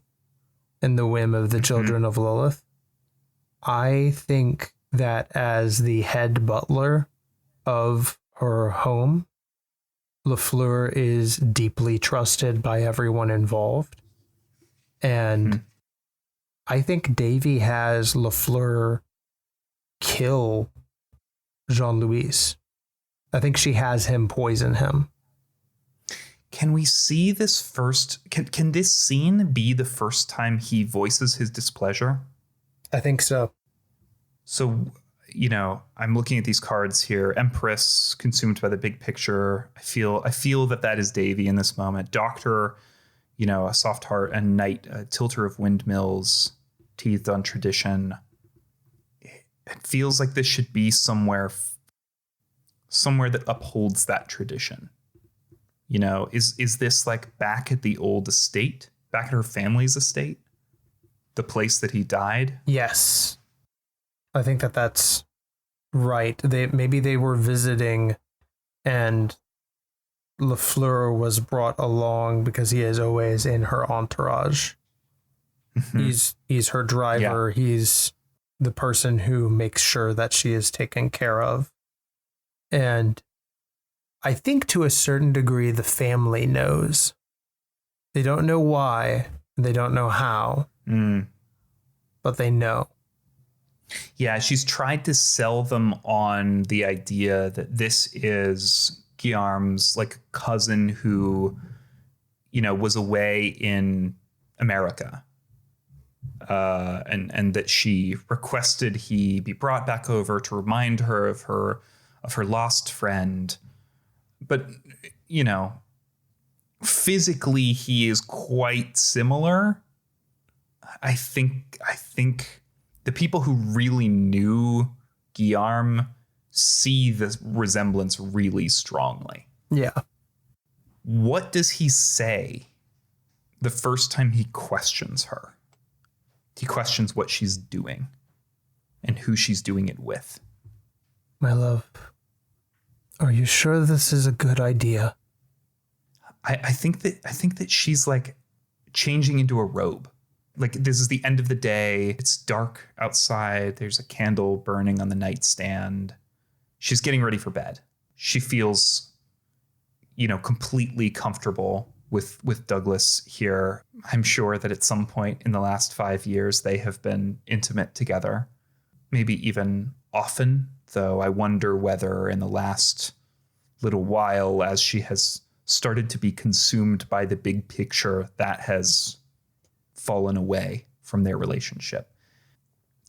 and the whim of the children of Lilith. I think that as the head butler of her home, LaFleur is deeply trusted by everyone involved. And I think Davy has LaFleur kill Jean-Louis. I think she has him poison him. Can we see this first? Can this scene be the first time he voices his displeasure? I think so. So, you know, I'm looking at these cards here. Empress, consumed by the big picture. I feel that is Davy in this moment. Doctor, you know, a soft heart, and Knight, a tilter of windmills, teethed on tradition. It feels like this should be somewhere that upholds that tradition. You know, is this like back at the old estate, back at her family's estate, the place that he died? Yes. I think that's right. Maybe they were visiting and LaFleur was brought along because he is always in her entourage. He's her driver. Yeah. He's the person who makes sure that she is taken care of. And I think to a certain degree, the family knows. They don't know why. They don't know how. But they know. Yeah, she's tried to sell them on the idea that this is Guillarm's like cousin who, you know, was away in America. And that she requested he be brought back over to remind her of her lost friend. But, you know, physically he is quite similar. I think the people who really knew Guillarm see the resemblance really strongly. Yeah. What does he say the first time he questions her? He questions what she's doing and who she's doing it with. My love, are you sure this is a good idea? I think that she's like changing into a robe. Like, this is the end of the day. It's dark outside. There's a candle burning on the nightstand. She's getting ready for bed. She feels, you know, completely comfortable with Douglas here. I'm sure that at some point in the last 5 years, they have been intimate together. Maybe even often, though I wonder whether in the last little while, as she has started to be consumed by the big picture that has fallen away from their relationship.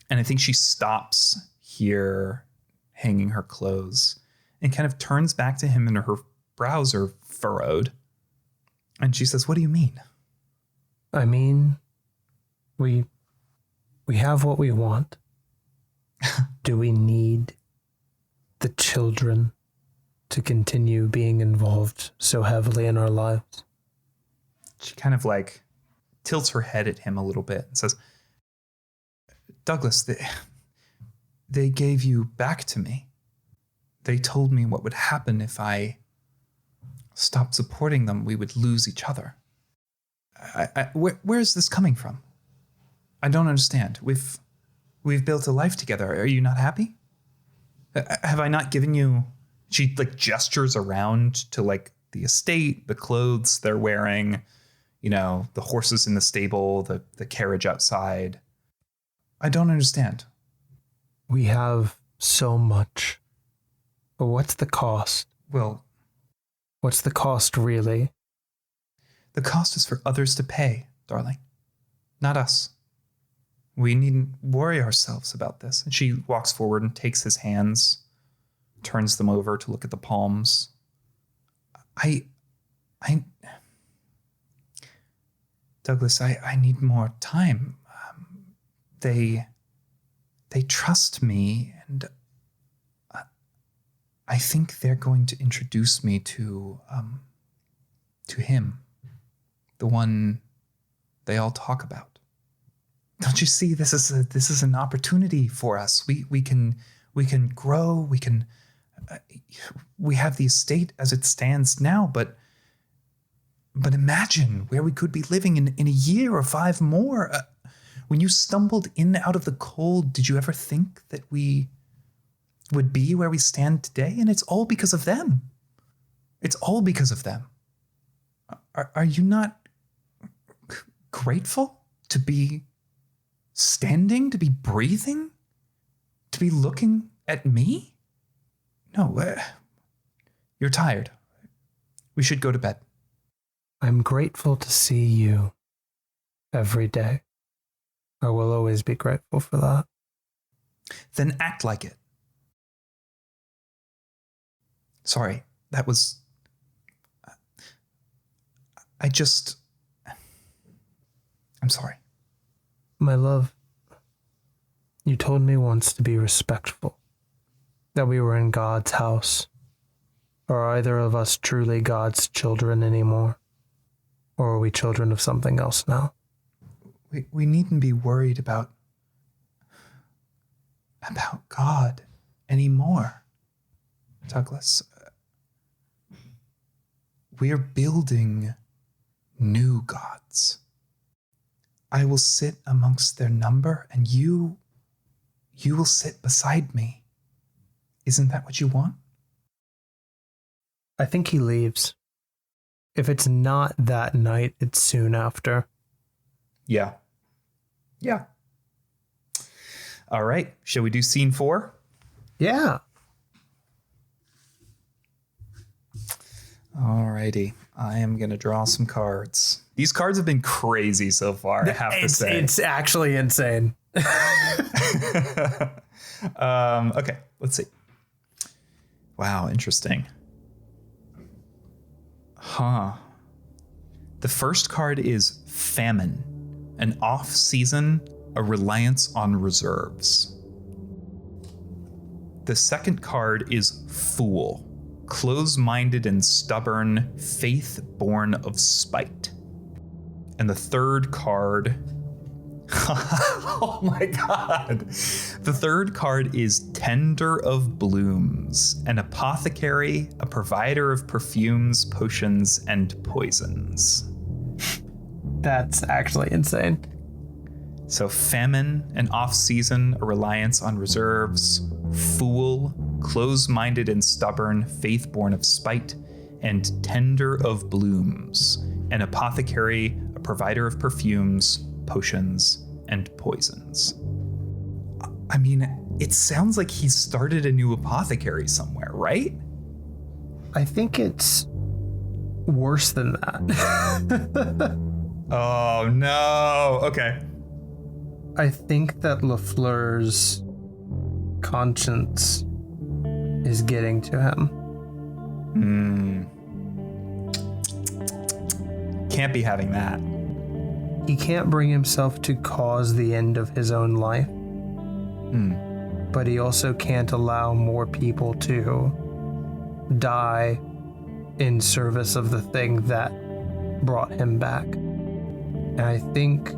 And I think she stops here hanging her clothes and kind of turns back to him, and her brows are furrowed. And she says, "What do you mean?" I mean, we have what we want. Do we need the children to continue being involved so heavily in our lives? She kind of like tilts her head at him a little bit and says, "Douglas, they gave you back to me. They told me what would happen if I stopped supporting them. We would lose each other. Where is this coming from? I don't understand. We've built a life together. Are you not happy? Have I not given you..." She like gestures around to like the estate, the clothes they're wearing, the horses in the stable, the carriage outside. I don't understand. We have so much. But what's the cost? Well, what's the cost really? The cost is for others to pay, darling. Not us. We needn't worry ourselves about this. And she walks forward and takes his hands, turns them over to look at the palms. Douglas, I need more time. They trust me, and I think they're going to introduce me to him, the one they all talk about. Don't you see? This is an opportunity for us. We can grow. We have the estate as it stands now, but imagine where we could be living in a year or 5 more. When you stumbled in out of the cold, did you ever think that we would be where we stand today? And it's all because of them. It's all because of them. Are you not grateful to be standing, to be breathing, to be looking at me? No, you're tired. We should go to bed. I'm grateful to see you every day. I will always be grateful for that. Then act like it. Sorry, that was... I'm sorry. My love, you told me once to be respectful, that we were in God's house. Are either of us truly God's children anymore? Or are we children of something else now? We needn't be worried about God anymore, Douglas. We're building new gods. I will sit amongst their number, and you will sit beside me. Isn't that what you want? I think he leaves. If it's not that night, it's soon after. Yeah. All right. Shall we do scene 4? Yeah. All righty. I am going to draw some cards. These cards have been crazy so far, I have to say. It's actually insane. Okay, let's see. Wow, interesting. The first card is Famine, an off-season, a reliance on reserves. The second card is Fool, close-minded and stubborn, faith born of spite. And the third card... oh my god. The third card is Tender of Blooms, an apothecary, a provider of perfumes, potions, and poisons. That's actually insane. So Famine, an off-season, a reliance on reserves. Fool, close-minded and stubborn, faith born of spite. And Tender of Blooms, an apothecary, a provider of perfumes, potions, and poisons. I mean, it sounds like he started a new apothecary somewhere, right? I think it's worse than that. Oh, no. Okay. I think that LaFleur's conscience is getting to him. Can't be having that. He can't bring himself to cause the end of his own life. But he also can't allow more people to die in service of the thing that brought him back. And I think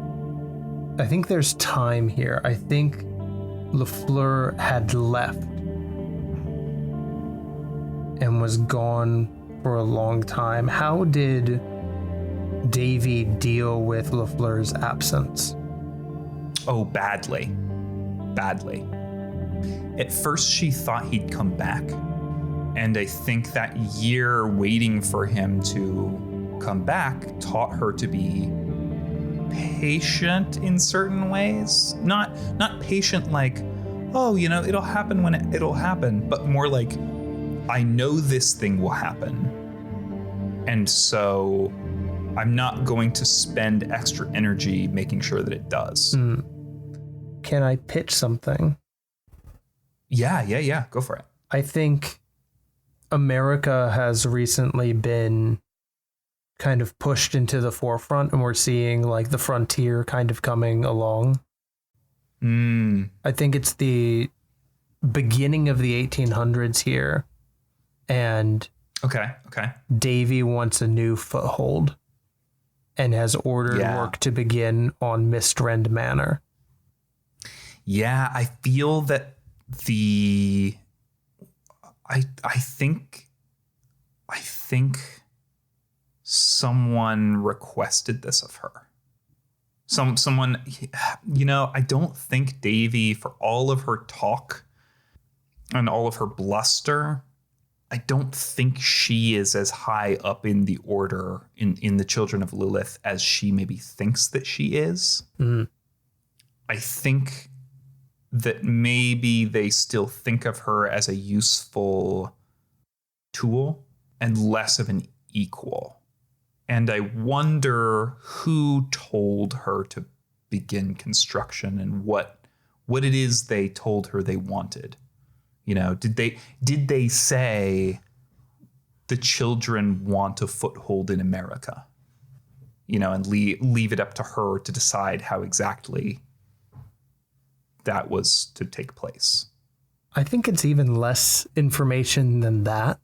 there's time here. I think LaFleur had left and was gone for a long time. How did Davy deal with LaFleur's absence? Oh, badly. Badly. At first, she thought he'd come back. And I think that year waiting for him to come back taught her to be patient in certain ways. Not patient like, oh, you know, it'll happen when it'll happen, but more like, I know this thing will happen. And so I'm not going to spend extra energy making sure that it does. Can I pitch something? Yeah. Go for it. I think America has recently been kind of pushed into the forefront, and we're seeing like the frontier kind of coming along. I think it's the beginning of the 1800s here, and Okay. Davy wants a new foothold and has ordered work to begin on Mistrend Manor. Yeah, I feel that I think someone requested this of her. Someone, you know, I don't think Davy, for all of her talk and all of her bluster, I don't think she is as high up in the order in the Children of Lilith as she maybe thinks that she is. I think that maybe they still think of her as a useful tool and less of an equal. And I wonder who told her to begin construction and what it is they told her they wanted. You know, did they say the children want a foothold in America? You know, and leave it up to her to decide how exactly that was to take place. I think it's even less information than that.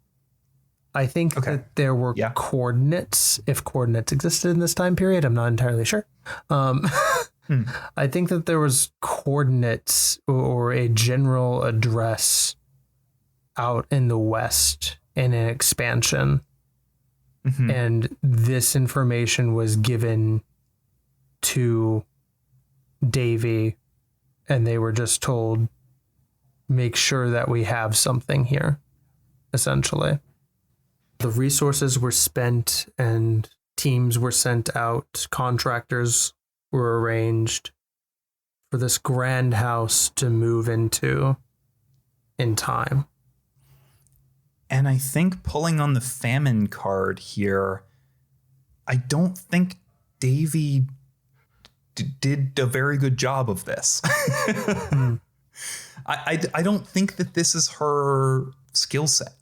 I think that there were coordinates, if coordinates existed in this time period. I'm not entirely sure. I think that there was coordinates or a general address out in the West in an expansion. And this information was given to Davy, and they were just told, make sure that we have something here, essentially. The resources were spent and teams were sent out. Contractors were arranged for this grand house to move into in time. And I think pulling on the famine card here, I don't think Davy did a very good job of this. I don't think that this is her skill set.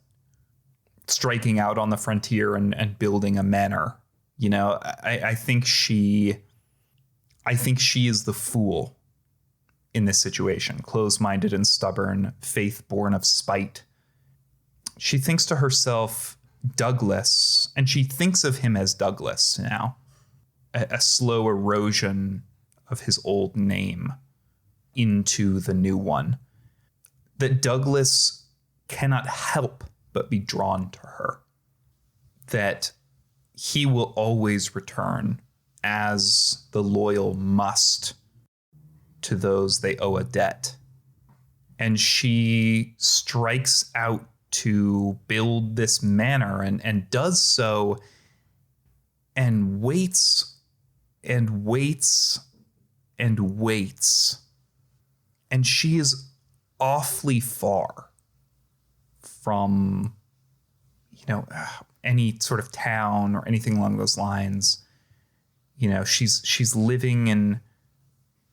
Striking out on the frontier and building a manor. You know, I think she is the fool in this situation. Closed-minded and stubborn, faith born of spite. She thinks to herself, Douglas, and she thinks of him as Douglas now. A slow erosion of his old name into the new one. That Douglas cannot help but be drawn to her. That he will always return as the loyal must to those they owe a debt. And she strikes out to build this manor and does so and waits and waits and waits. And she is awfully far from, any sort of town or anything along those lines. She's living in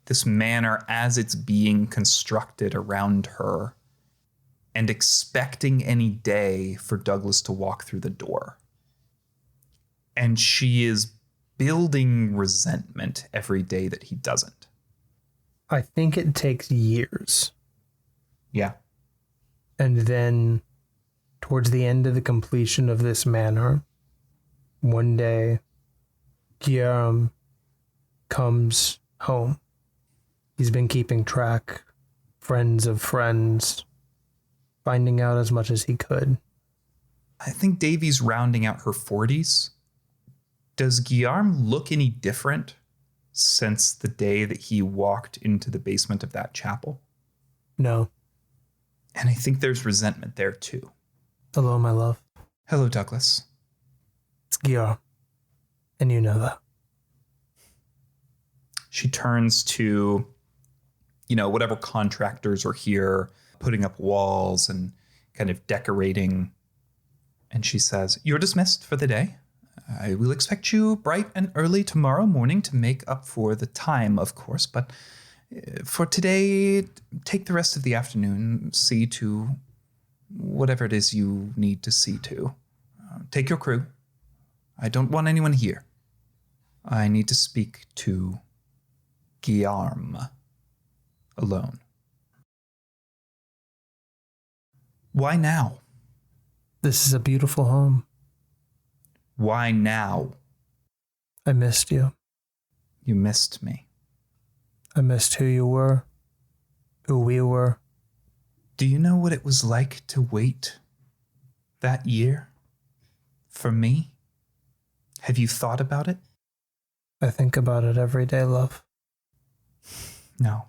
this manor as it's being constructed around her and expecting any day for Douglas to walk through the door. And she is building resentment every day that he doesn't. I think it takes years. Yeah. And then towards the end of the completion of this manor, one day, Guillarm comes home. He's been keeping track, friends of friends, finding out as much as he could. I think Davy's rounding out her 40s. Does Guillarm look any different since the day that he walked into the basement of that chapel? No. And I think there's resentment there too. Hello, my love. Hello, Douglas. It's Guillarm. And you know that. She turns to, whatever contractors are here, putting up walls and kind of decorating. And she says, "You're dismissed for the day. I will expect you bright and early tomorrow morning to make up for the time, of course. But for today, take the rest of the afternoon, see to whatever it is you need to see to. Take your crew. I don't want anyone here. I need to speak to Guillarm alone." Why now? This is a beautiful home. Why now? I missed you. You missed me. I missed who you were, who we were. Do you know what it was like to wait that year for me? Have you thought about it? I think about it every day, love. No,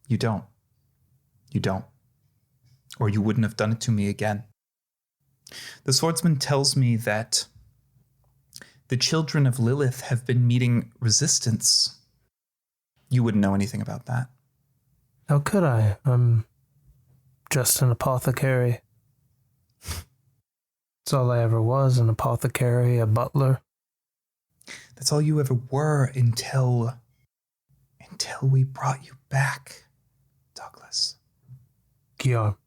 you don't. You don't. Or you wouldn't have done it to me again. The swordsman tells me that the children of Lilith have been meeting resistance. You wouldn't know anything about that. How could I? I'm just an apothecary. That's all I ever was, an apothecary, a butler. That's all you ever were until we brought you back, Douglas. Guillarm.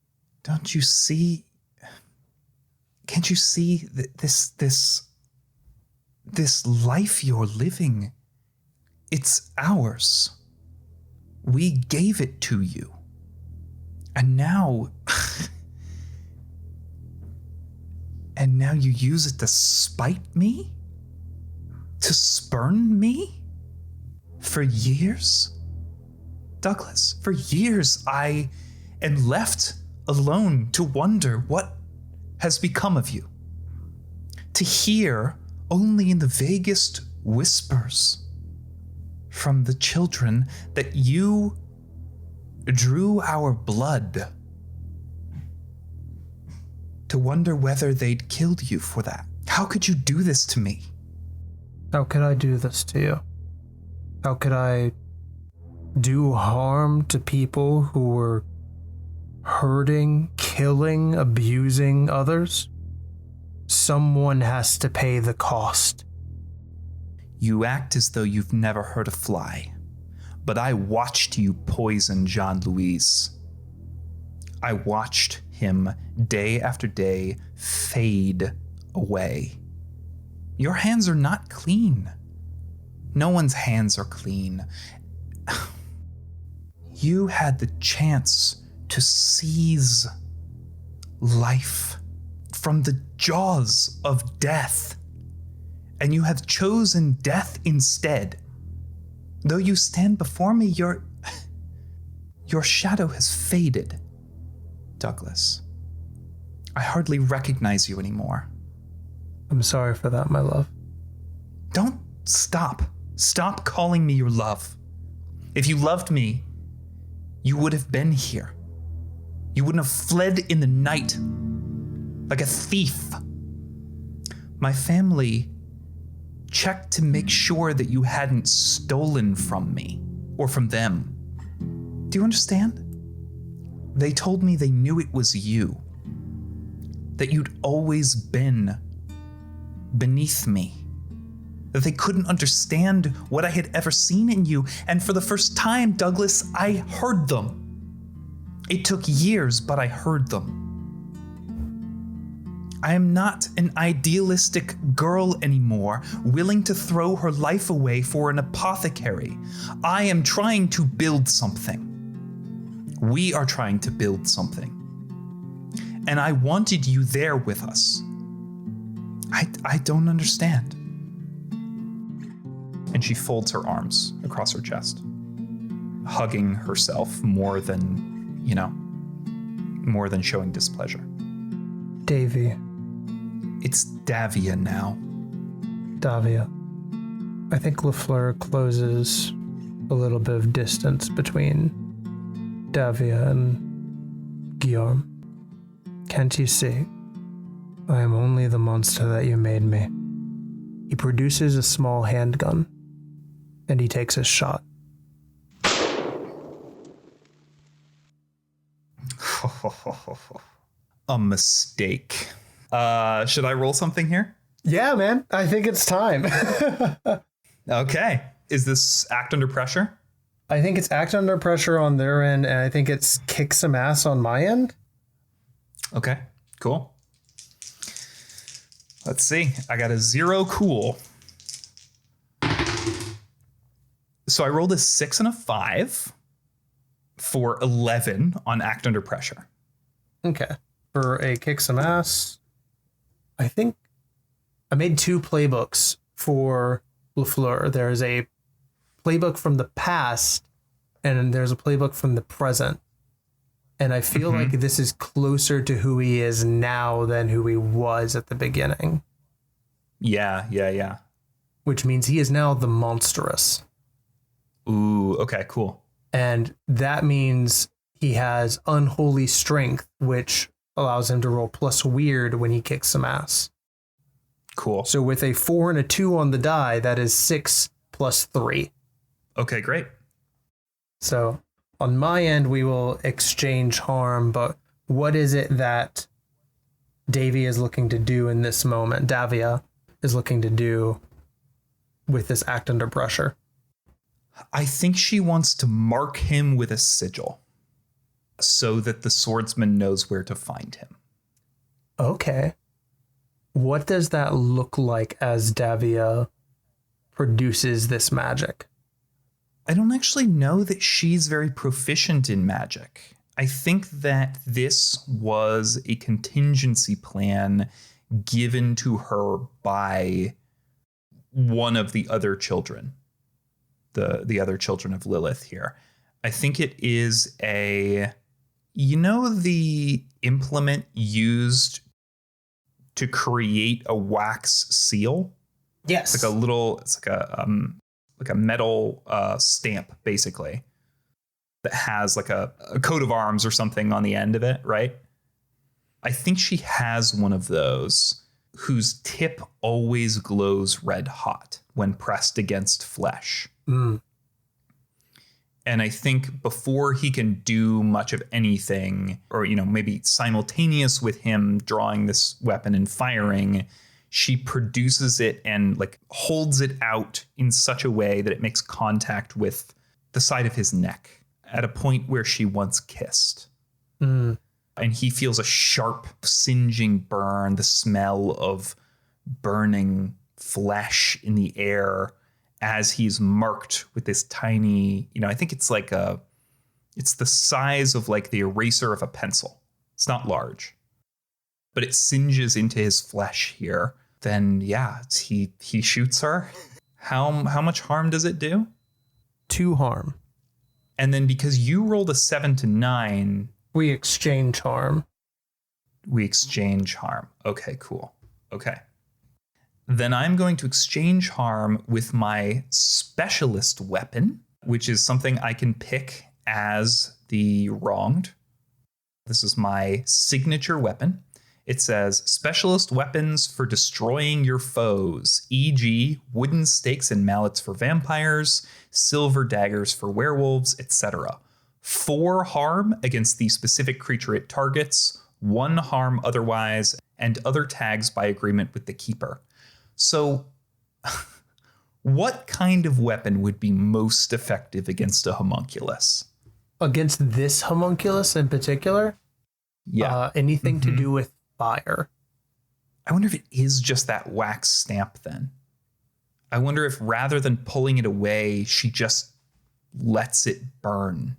Don't you see? Can't you see this life you're living? It's ours. We gave it to you. And now you use it to spite me? To spurn me? For years? Douglas, for years I am left alone to wonder what has become of you. To hear only in the vaguest whispers from the children that you drew our blood. To wonder whether they'd killed you for that. How could you do this to me? How could I do this to you? How could I do harm to people who were hurting, killing, abusing others? Someone has to pay the cost. You act as though you've never hurt a fly, but I watched you poison Jean-Louis. I watched him day after day fade away. Your hands are not clean. No one's hands are clean. You had the chance to seize life from the jaws of death, and you have chosen death instead. Though you stand before me, your shadow has faded, Douglas. I hardly recognize you anymore. I'm sorry for that, my love. Don't stop. Stop calling me your love. If you loved me, you would have been here. You wouldn't have fled in the night like a thief. My family checked to make sure that you hadn't stolen from me or from them. Do you understand? They told me they knew it was you. that you'd always been beneath me, that they couldn't understand what I had ever seen in you. And for the first time, Douglas, I heard them. It took years, but I heard them. I am not an idealistic girl anymore, willing to throw her life away for an apothecary. I am trying to build something. We are trying to build something. And I wanted you there with us. I don't understand. And she folds her arms across her chest, hugging herself more than showing displeasure. Davy. It's Davia now. Davia. I think LaFleur closes a little bit of distance between Davia and Guillarm. Can't you see? I am only the monster that you made me. He produces a small handgun, and he takes a shot. A mistake. Should I roll something here? Yeah, man. I think it's time. Okay. Is this act under pressure? I think it's act under pressure on their end, and I think it's kick some ass on my end. Okay, cool. Let's see. I got a 0 cool. So I rolled a 6 and a 5 for 11 on act under pressure. Okay. For a kick some ass, I think I made 2 playbooks for LaFleur. There's a playbook from the past, and there's a playbook from the present. And I feel like this is closer to who he is now than who he was at the beginning. Yeah. Which means he is now the monstrous. Ooh, okay, cool. And that means he has unholy strength, which allows him to roll plus weird when he kicks some ass. Cool. So with a 4 and a 2 on the die, that is 6 plus 3. Okay, great. So on my end, we will exchange harm, but what is it that Davia is looking to do in this moment? Davia is looking to do with this act under pressure. I think she wants to mark him with a sigil so that the swordsman knows where to find him. Okay. What does that look like as Davia produces this magic? I don't actually know that she's very proficient in magic. I think that this was a contingency plan given to her by one of the other children, the other children of Lilith here. I think it is the implement used to create a wax seal? Yes. It's like a metal stamp, basically, that has like a coat of arms or something on the end of it, right? I think she has one of those whose tip always glows red hot when pressed against flesh. Mm. And I think before he can do much of anything, or, maybe simultaneous with him drawing this weapon and firing, she produces it and holds it out in such a way that it makes contact with the side of his neck at a point where she once kissed. Mm. And he feels a sharp, singeing burn, the smell of burning flesh in the air as he's marked with this tiny, I think it's it's the size of the eraser of a pencil. It's not large, but it singes into his flesh here. Then he shoots her. How much harm does it do? 2 harm. And then because you rolled a 7 to 9, we exchange harm. Okay, cool. Okay. Then I'm going to exchange harm with my specialist weapon, which is something I can pick as the wronged. This is my signature weapon. It says specialist weapons for destroying your foes, e.g. wooden stakes and mallets for vampires, silver daggers for werewolves, etc. 4 harm against the specific creature it targets, 1 harm otherwise, and other tags by agreement with the keeper. So what kind of weapon would be most effective against a homunculus? Against this homunculus in particular? Yeah. Anything to do with fire. I wonder if it is just that wax stamp then. I wonder if rather than pulling it away, she just lets it burn.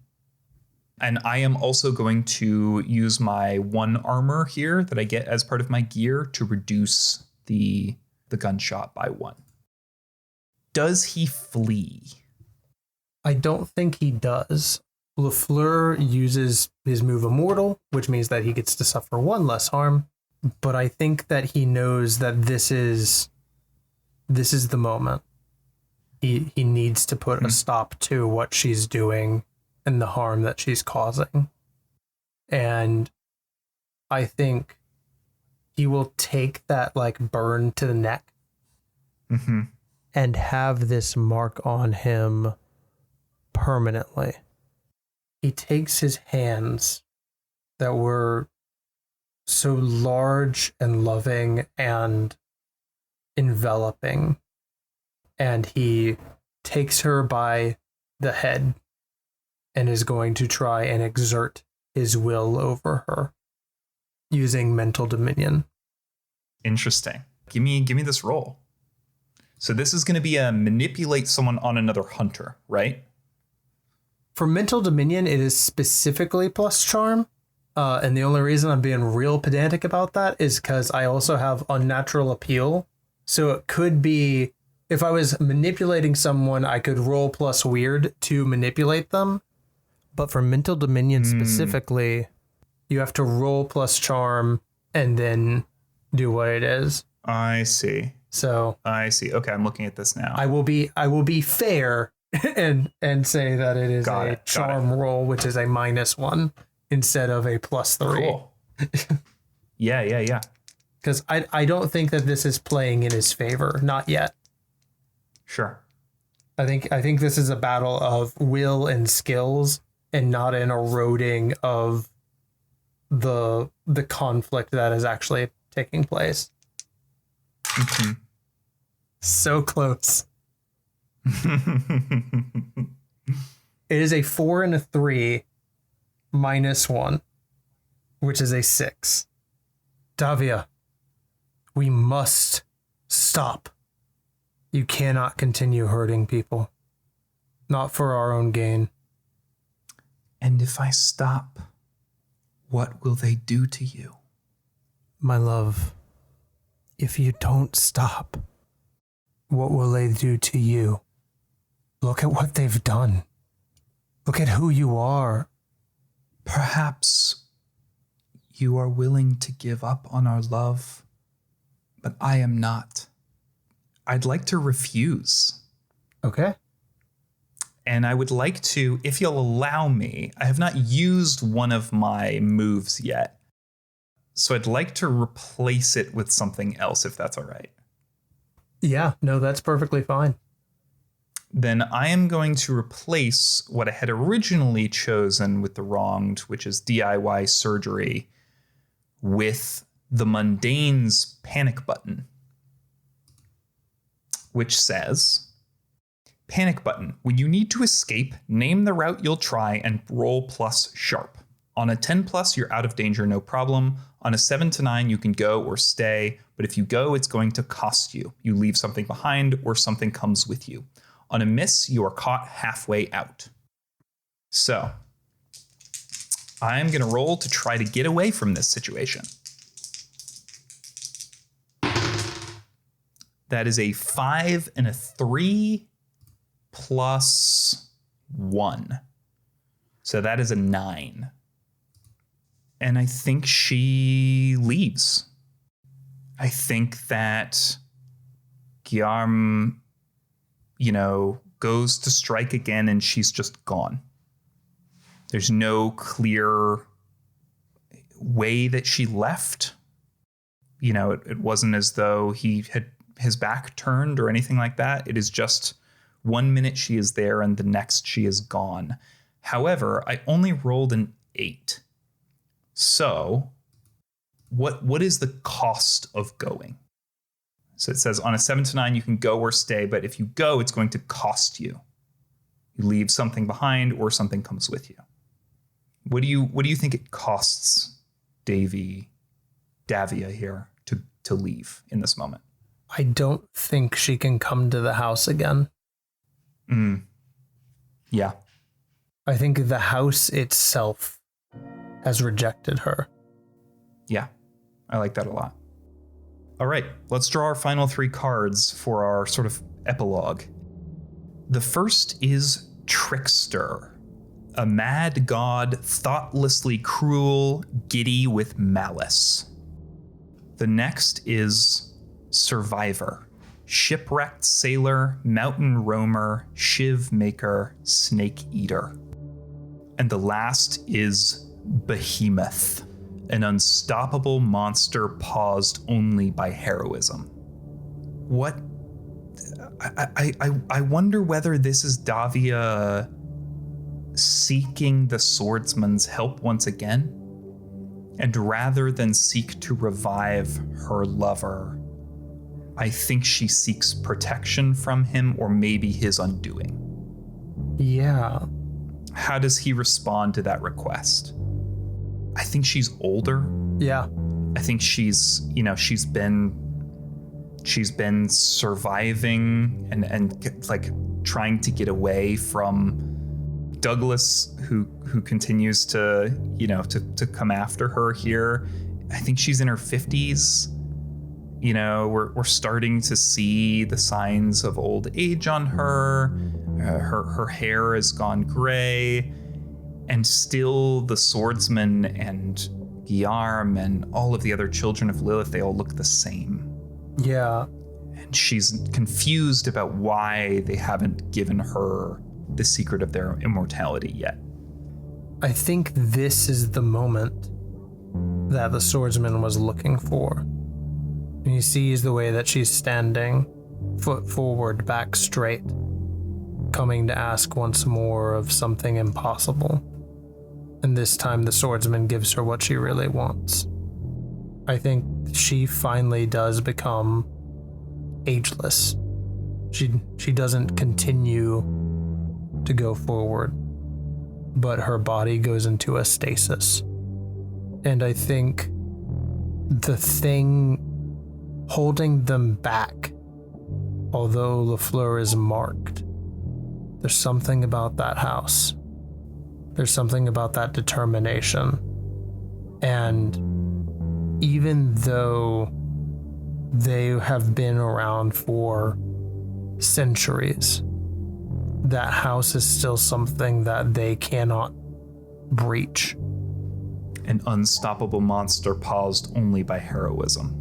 And I am also going to use my 1 armor here that I get as part of my gear to reduce the gunshot by 1. Does he flee? I don't think he does. LaFleur uses his move Immortal, which means that he gets to suffer 1 less harm. But I think that he knows that this is the moment. He needs to put a stop to what she's doing and the harm that she's causing. And I think he will take that burn to the neck and have this mark on him permanently. He takes his hands that were so large and loving and enveloping, and he takes her by the head and is going to try and exert his will over her using mental dominion. Interesting. Give me this roll. So this is going to be a manipulate someone on another hunter, right? For mental dominion, it is specifically plus charm. And the only reason I'm being real pedantic about that is because I also have unnatural appeal. So it could be, if I was manipulating someone, I could roll plus weird to manipulate them. But for mental dominion specifically, you have to roll plus charm and then do what it is. I see. So I see. Okay, I'm looking at this now. I will be fair and say that it is charm roll, which is a -1 instead of a +3. Cool. Yeah. Because I don't think that this is playing in his favor. Not yet. Sure. I think this is a battle of will and skills and not an eroding of the conflict that is actually taking place. So close. It is a 4 and a 3 -1, which is a 6. Davia, we must stop. You cannot continue hurting people. Not for our own gain. And if I stop, what will they do to you? My love, if you don't stop, what will they do to you? Look at what they've done. Look at who you are. Perhaps you are willing to give up on our love, but I am not. I'd like to refuse. Okay. And I would like to, if you'll allow me, I have not used one of my moves yet. So I'd like to replace it with something else, if that's all right. Yeah, no, that's perfectly fine. Then I am going to replace what I had originally chosen with the wronged, which is DIY surgery, with the mundane's panic button, which says, panic button. When you need to escape, name the route you'll try and roll plus sharp. On a 10+, you're out of danger, no problem. On a 7 to 9, you can go or stay, but if you go, it's going to cost you. You leave something behind or something comes with you. On a miss, you are caught halfway out. So I'm going to roll to try to get away from this situation. That is a 5 and a 3 plus 1. So that is a 9. And I think she leaves. I think that Guillarm, goes to strike again and she's just gone. There's no clear way that she left. It wasn't as though he had his back turned or anything like that. It is just 1 minute she is there and the next she is gone. However, I only rolled an 8. So what is the cost of going? So it says on a 7 to 9, you can go or stay, but if you go, it's going to cost you. You leave something behind or something comes with you. What do you think it costs Davia here to leave in this moment? I don't think she can come to the house again. Yeah. I think the house itself has rejected her. Yeah, I like that a lot. All right, let's draw our final 3 cards for our sort of epilogue. The first is Trickster, a mad god, thoughtlessly cruel, giddy with malice. The next is Survivor, shipwrecked sailor, mountain roamer, shiv maker, snake eater. And the last is Behemoth, an unstoppable monster paused only by heroism. What? I wonder whether this is Davia seeking the swordsman's help once again, and rather than seek to revive her lover, I think she seeks protection from him or maybe his undoing. Yeah. How does he respond to that request? I think she's older. Yeah. I think she's been surviving and like trying to get away from Douglas, who continues to come after her here. I think she's in her 50s. We're starting to see the signs of old age on her. Her hair has gone gray, and still the swordsman and Guillarm and all of the other children of Lilith, they all look the same. Yeah. And she's confused about why they haven't given her the secret of their immortality yet. I think this is the moment that the swordsman was looking for. And he sees the way that she's standing, foot forward, back straight, coming to ask once more of something impossible. And this time the swordsman gives her what she really wants. I think she finally does become ageless. She doesn't continue to go forward, but her body goes into a stasis. And I think the thing holding them back, although LaFleur is marked, there's something about that house. There's something about that determination. And even though they have been around for centuries, that house is still something that they cannot breach. An unstoppable monster paused only by heroism.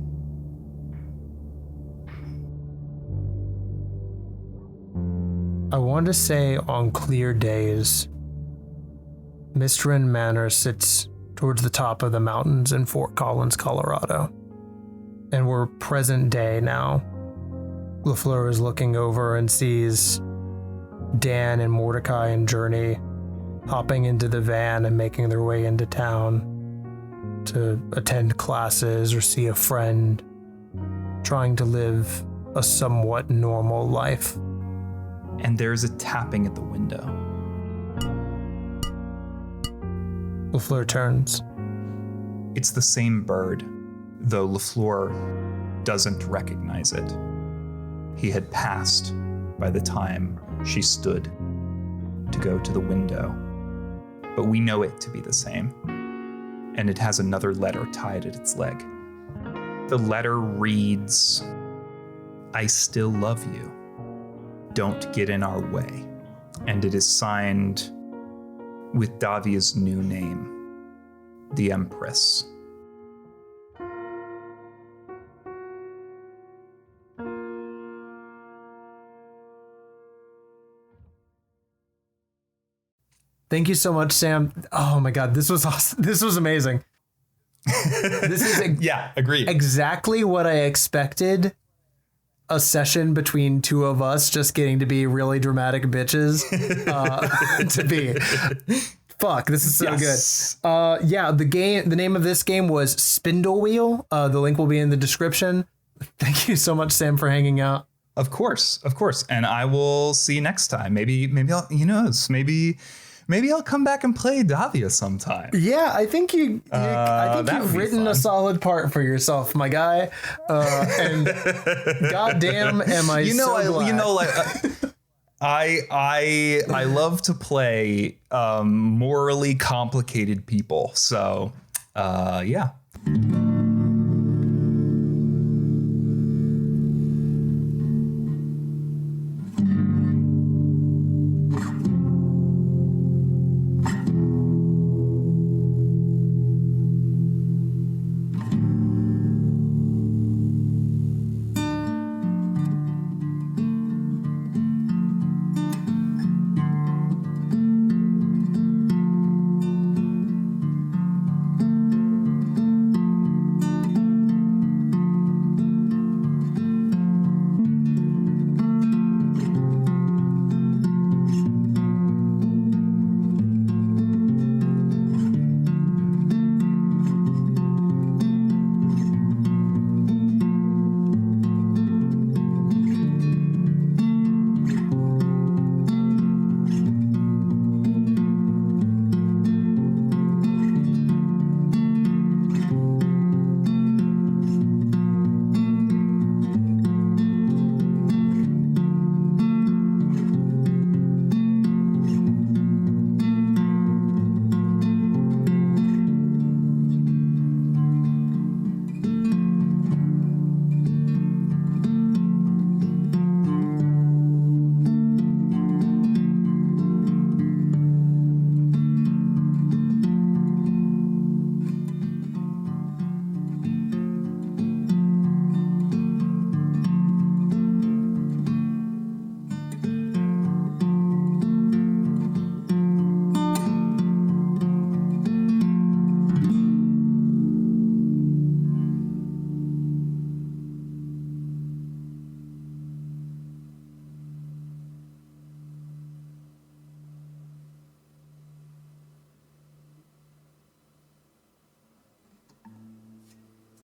I want to say on clear days, Mistrin Manor sits towards the top of the mountains in Fort Collins, Colorado. And we're present day now. LaFleur is looking over and sees Dan and Mordecai and Journey hopping into the van and making their way into town to attend classes or see a friend, trying to live a somewhat normal life. And there's a tapping at the window. LaFleur turns. It's the same bird, though LaFleur doesn't recognize it. He had passed by the time she stood to go to the window. But we know it to be the same. And it has another letter tied at its leg. The letter reads, "I still love you. Don't get in our way." And it is signed with Davia's new name, the Empress. Thank you so much, Sam. Oh my God, this was awesome. This was amazing. This is Yeah, agreed. exactly what I expected a session between two of us just getting to be really dramatic bitches to be. Fuck, this is so Yes. good. Yeah, the name of this game was Spindlewheel. The link will be in the description. Thank you so much, Sam, for hanging out. Of course. And I will see you next time. Maybe I'll, maybe I'll come back and play Davia sometime. Yeah, I think you've written a solid part for yourself, my guy. And goddamn, am I glad. I love to play morally complicated people. So yeah.